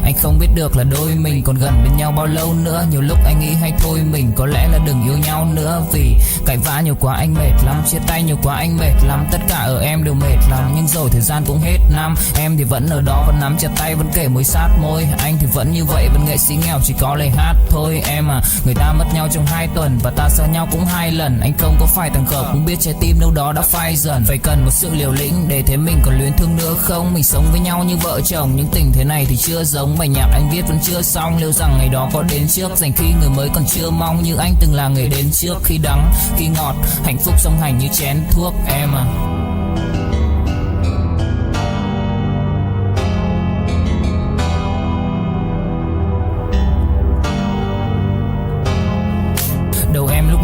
anh không biết được là đôi mình còn gần bên nhau bao lâu nữa. Nhiều lúc anh nghĩ hay thôi mình có lẽ là đừng yêu nhau nữa, vì cãi vã nhiều quá anh mệt lắm, chia tay nhiều quá anh mệt lắm, tất cả ở em đều mệt lắm. Nhưng rồi thời gian cũng hết năm, em thì vẫn ở đó, vẫn nắm chặt tay, vẫn kể môi sát môi. Anh thì vẫn như vậy, vẫn nghệ sĩ nghèo chỉ có lời hát thôi. Em à, người ta mất nhau trong 2 tuần và ta xa nhau cũng 2 lần. Anh không có phải thằng khờ, cũng biết trái tim đâu đó đã phai dần. Phải cần một sự liều lĩnh để thấy mình còn luyến thương nữa không. Mình sống với nhau như vợ chồng, những tình thế này thì chưa giống. Bài nhạc anh viết vẫn chưa xong, liệu rằng ngày đó có đến trước. Dành khi người mới còn chưa mong, như anh từng là người đến trước. Khi đắng, khi ngọt, hạnh phúc song hành như chén thuốc em à.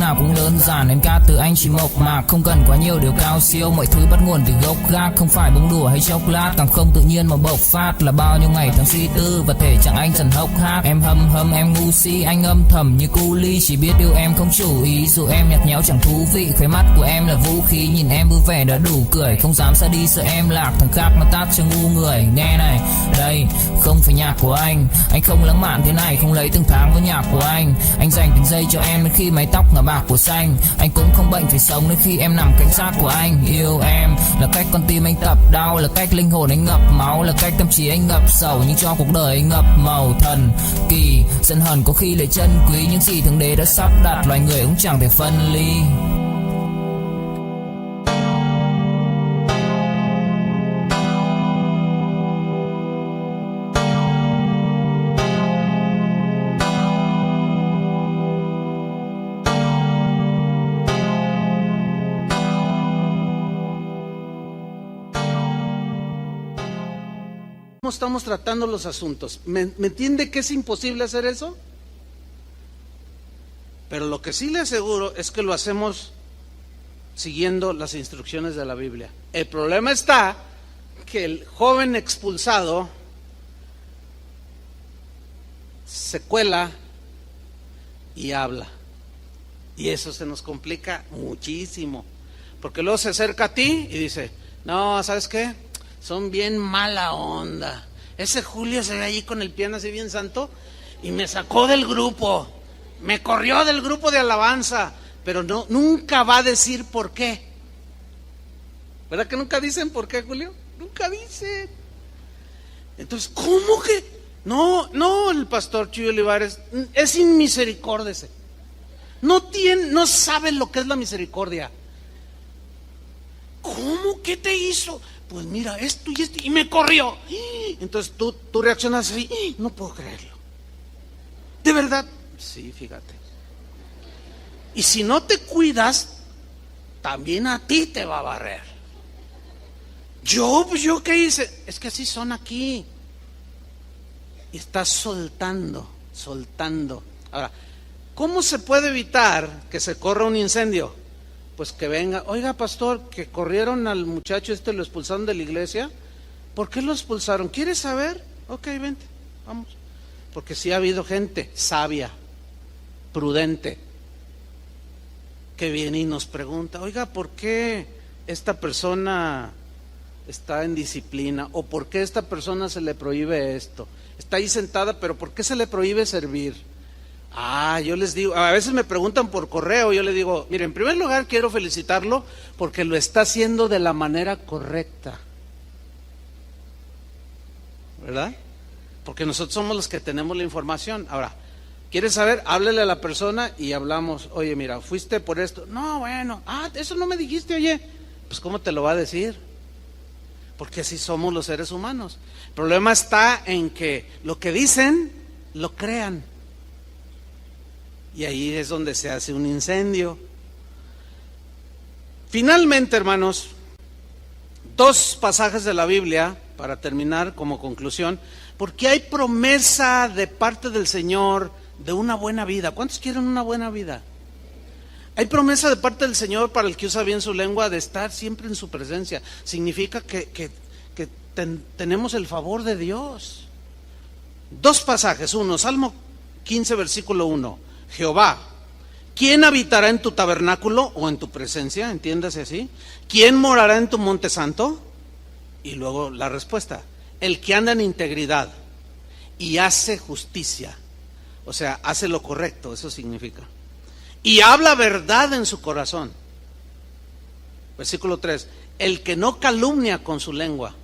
Nào cũng đơn giản, em ca từ anh chỉ mộc mạc, không cần quá nhiều điều cao siêu. Mọi thứ bắt nguồn từ gốc gác, không phải bông đùa hay chốc lát, càng không tự nhiên mà bộc phát. Là bao nhiêu ngày tháng suy tư và thể chẳng anh dần hốc hác. Em hâm em ngu si, anh âm thầm như cu ly, chỉ biết yêu em không chủ ý. Dù em nhạt nhẽo chẳng thú vị, khóe mắt của em là vũ khí, nhìn em vui vẻ đã đủ cười. Không dám xa đi sợ em lạc, thằng khác nó tát cho ngu người. Nghe này, đây không phải nhạc của anh không lãng mạn thế này, không lấy từng tháng với nhạc của anh dành từng giây cho em đến khi mái tóc ngả bạc của xanh. Anh cũng không bệnh phải sống đến khi em nằm cạnh sát của anh. Yêu em là cách con tim anh tập đau, là cách linh hồn anh ngập máu, là cách tâm trí anh ngập sầu, nhưng cho cuộc đời anh ngập màu thần kỳ. Giận hờn có khi lấy chân quý, những gì thượng đế đã sắp đặt, loài người cũng chẳng thể phân ly. Estamos tratando los asuntos. ¿Me entiende que es imposible hacer eso? Pero lo que sí le aseguro es que lo hacemos siguiendo las instrucciones de la Biblia. El problema está que el joven expulsado se cuela y habla. Y eso se nos complica muchísimo. Porque luego se acerca a ti y dice, no, ¿sabes qué? Son bien mala onda. Ese Julio se ve allí con el piano así bien santo y me sacó del grupo, me corrió del grupo de alabanza, pero no, nunca va a decir por qué. ¿Verdad que nunca dicen por qué, Julio? Nunca dicen. Entonces, ¿cómo que? No, el pastor Chuy Olivares es inmisericórdese. No sabe lo que es la misericordia. ¿Cómo? ¿Qué te hizo? Pues mira, esto y esto, y me corrió. Entonces tú reaccionas así, no puedo creerlo. ¿De verdad? Sí, fíjate. Y si no te cuidas, también a ti te va a barrer. Yo ¿qué hice? Es que así son aquí. Y estás soltando. Ahora, ¿cómo se puede evitar que se corra un incendio? Pues que venga, oiga pastor, que corrieron al muchacho lo expulsaron de la iglesia. ¿Por qué lo expulsaron? ¿Quieres saber? Ok, vente, vamos. Porque sí ha habido gente sabia, prudente, que viene y nos pregunta, oiga, ¿por qué esta persona está en disciplina? ¿O por qué a esta persona se le prohíbe esto? Está ahí sentada, pero ¿por qué se le prohíbe servir? Yo les digo, a veces me preguntan por correo, yo les digo, mire, en primer lugar quiero felicitarlo porque lo está haciendo de la manera correcta, ¿verdad? Porque nosotros somos los que tenemos la información. Ahora, ¿quieres saber? Háblele a la persona y hablamos, oye, mira, fuiste por esto. No, bueno, eso no me dijiste, oye. Pues ¿cómo te lo va a decir? Porque así somos los seres humanos. El problema está en que lo que dicen, lo crean. Y ahí es donde se hace un incendio. Finalmente, hermanos, Dos pasajes de la Biblia, para terminar como conclusión, porque hay promesa de parte del Señor de una buena vida. ¿Cuántos quieren una buena vida? Hay promesa de parte del Señor para el que usa bien su lengua de estar siempre en su presencia. Significa que tenemos el favor de Dios. Dos pasajes. Uno, Salmo 15, versículo 1. Jehová, ¿quién habitará en tu tabernáculo o en tu presencia? Entiéndase así. ¿Quién morará en tu monte santo? Y luego la respuesta: el que anda en integridad y hace justicia. O sea, hace lo correcto, eso significa. Y habla verdad en su corazón. Versículo 3. El que no calumnia con su lengua.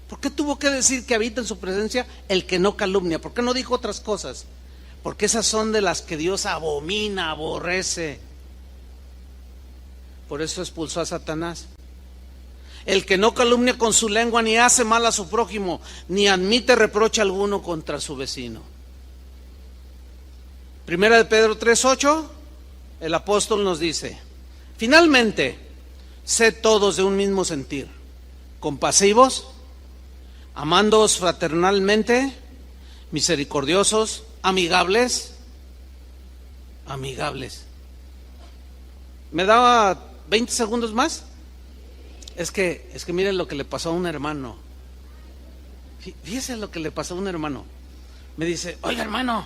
¿Por qué tuvo que decir que habita en su presencia el que no calumnia? ¿Por qué no dijo otras cosas? Porque esas son de las que Dios abomina, aborrece. Por eso expulsó a Satanás. El que no calumnia con su lengua, ni hace mal a su prójimo, ni admite reproche alguno contra su vecino. Primera de Pedro 3:8, el apóstol nos dice: finalmente, sed todos de un mismo sentir, compasivos, amándoos fraternalmente, misericordiosos, amigables. ¿Me daba 20 segundos más? Es que miren lo que le pasó a un hermano. Fíjese lo que le pasó a un hermano. Me dice: oiga, hermano,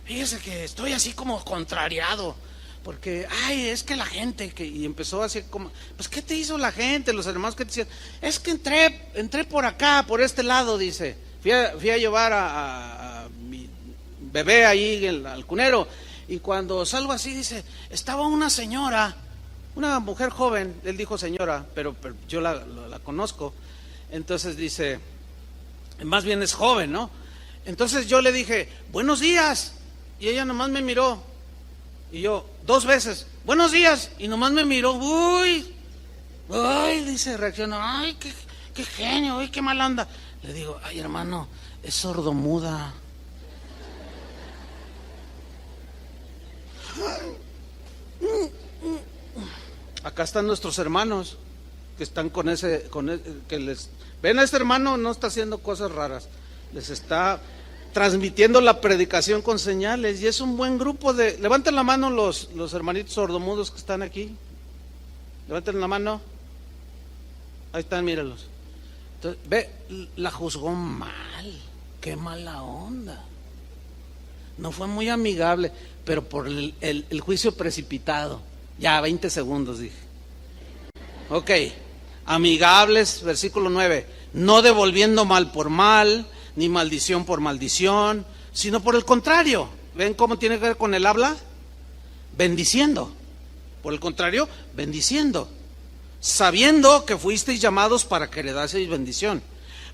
fíjese que estoy así como contrariado, porque, es que la gente, y empezó así como, pues, ¿qué te hizo la gente? Los hermanos que te decían, es que entré por acá, por este lado, dice. Fui a llevar a mi bebé ahí al cunero, y cuando salgo así, dice, estaba una señora, una mujer joven. Él dijo señora, pero yo la conozco. Entonces dice, más bien es joven, ¿no? Entonces yo le dije, buenos días, y ella nomás me miró, y yo 2 veces, buenos días, y nomás me miró. Uy, dice, reaccionó, ay, qué genio, uy, qué mal anda. Le digo, ay, hermano, es sordomuda. Acá están nuestros hermanos que están con ese, que les ven a este hermano, no está haciendo cosas raras, les está transmitiendo la predicación con señales, y es un buen grupo de. Levanten la mano los hermanitos sordomudos que están aquí. Levanten la mano. Ahí están, míralos. Entonces, ve, la juzgó mal. Qué mala onda. No fue muy amigable, pero por el juicio precipitado. Ya, 20 segundos dije. Ok, amigables, versículo 9. No devolviendo mal por mal, ni maldición por maldición, sino por el contrario. ¿Ven cómo tiene que ver con el habla? Bendiciendo. Por el contrario, bendiciendo. Sabiendo que fuisteis llamados para que heredaseis bendición.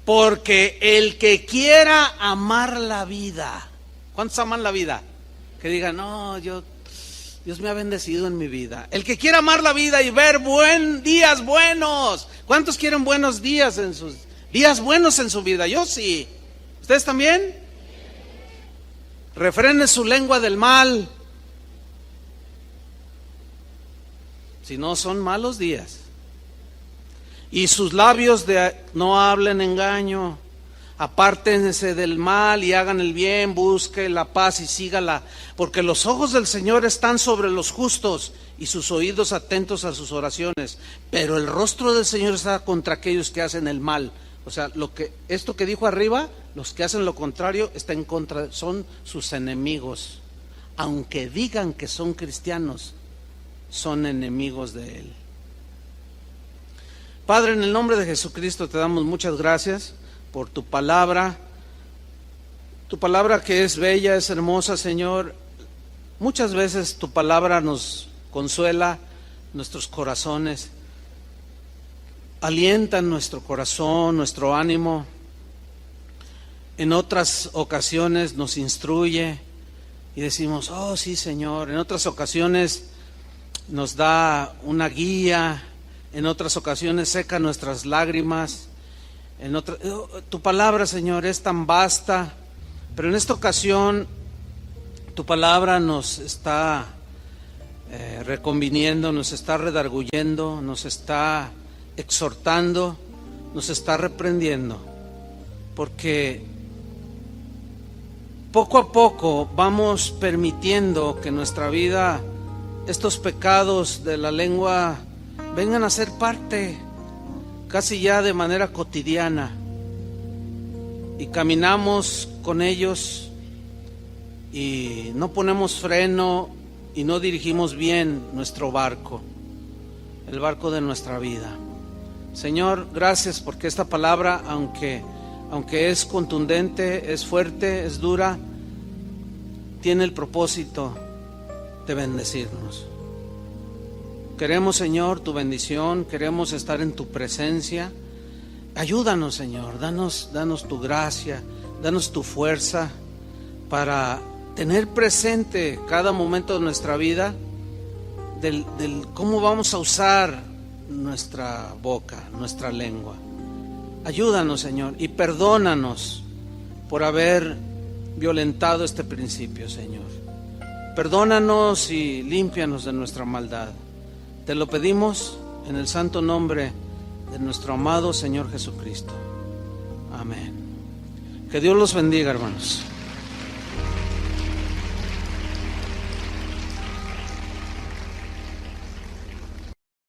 Porque el que quiera amar la vida. ¿Cuántos aman la vida? Que digan, no, Dios me ha bendecido en mi vida. El que quiera amar la vida y ver días buenos. ¿Cuántos quieren buenos días días buenos en su vida? Yo sí. ¿Ustedes también? Refrene su lengua del mal. Si no, son malos días. Y sus labios no hablen engaño. Apártense del mal y hagan el bien, busque la paz y sígala, porque los ojos del Señor están sobre los justos y sus oídos atentos a sus oraciones, pero el rostro del Señor está contra aquellos que hacen el mal. O sea, esto que dijo arriba, los que hacen lo contrario está en contra, son sus enemigos. Aunque digan que son cristianos, son enemigos de Él. Padre, en el nombre de Jesucristo te damos muchas gracias por tu palabra que es bella, es hermosa, Señor. Muchas veces tu palabra nos consuela nuestros corazones, alienta nuestro corazón, nuestro ánimo. En otras ocasiones nos instruye y decimos, oh sí, Señor. En otras ocasiones nos da una guía, en otras ocasiones seca nuestras lágrimas. Tu palabra, Señor, es tan vasta, pero en esta ocasión tu palabra nos está reconviniendo, nos está redarguyendo, nos está exhortando nos está reprendiendo, porque poco a poco vamos permitiendo que en nuestra vida estos pecados de la lengua vengan a ser parte casi ya de manera cotidiana, y caminamos con ellos y no ponemos freno y no dirigimos bien nuestro barco, el barco de nuestra vida. Señor, gracias porque esta palabra, aunque es contundente, es fuerte, es dura, tiene el propósito de bendecirnos. Queremos, Señor, tu bendición, queremos estar en tu presencia. Ayúdanos, Señor, danos tu gracia, danos tu fuerza para tener presente cada momento de nuestra vida del cómo vamos a usar nuestra boca, nuestra lengua. Ayúdanos, Señor, y perdónanos por haber violentado este principio, Señor. Perdónanos y límpianos de nuestra maldad. Te lo pedimos en el santo nombre de nuestro amado Señor Jesucristo. Amén. Que Dios los bendiga, hermanos.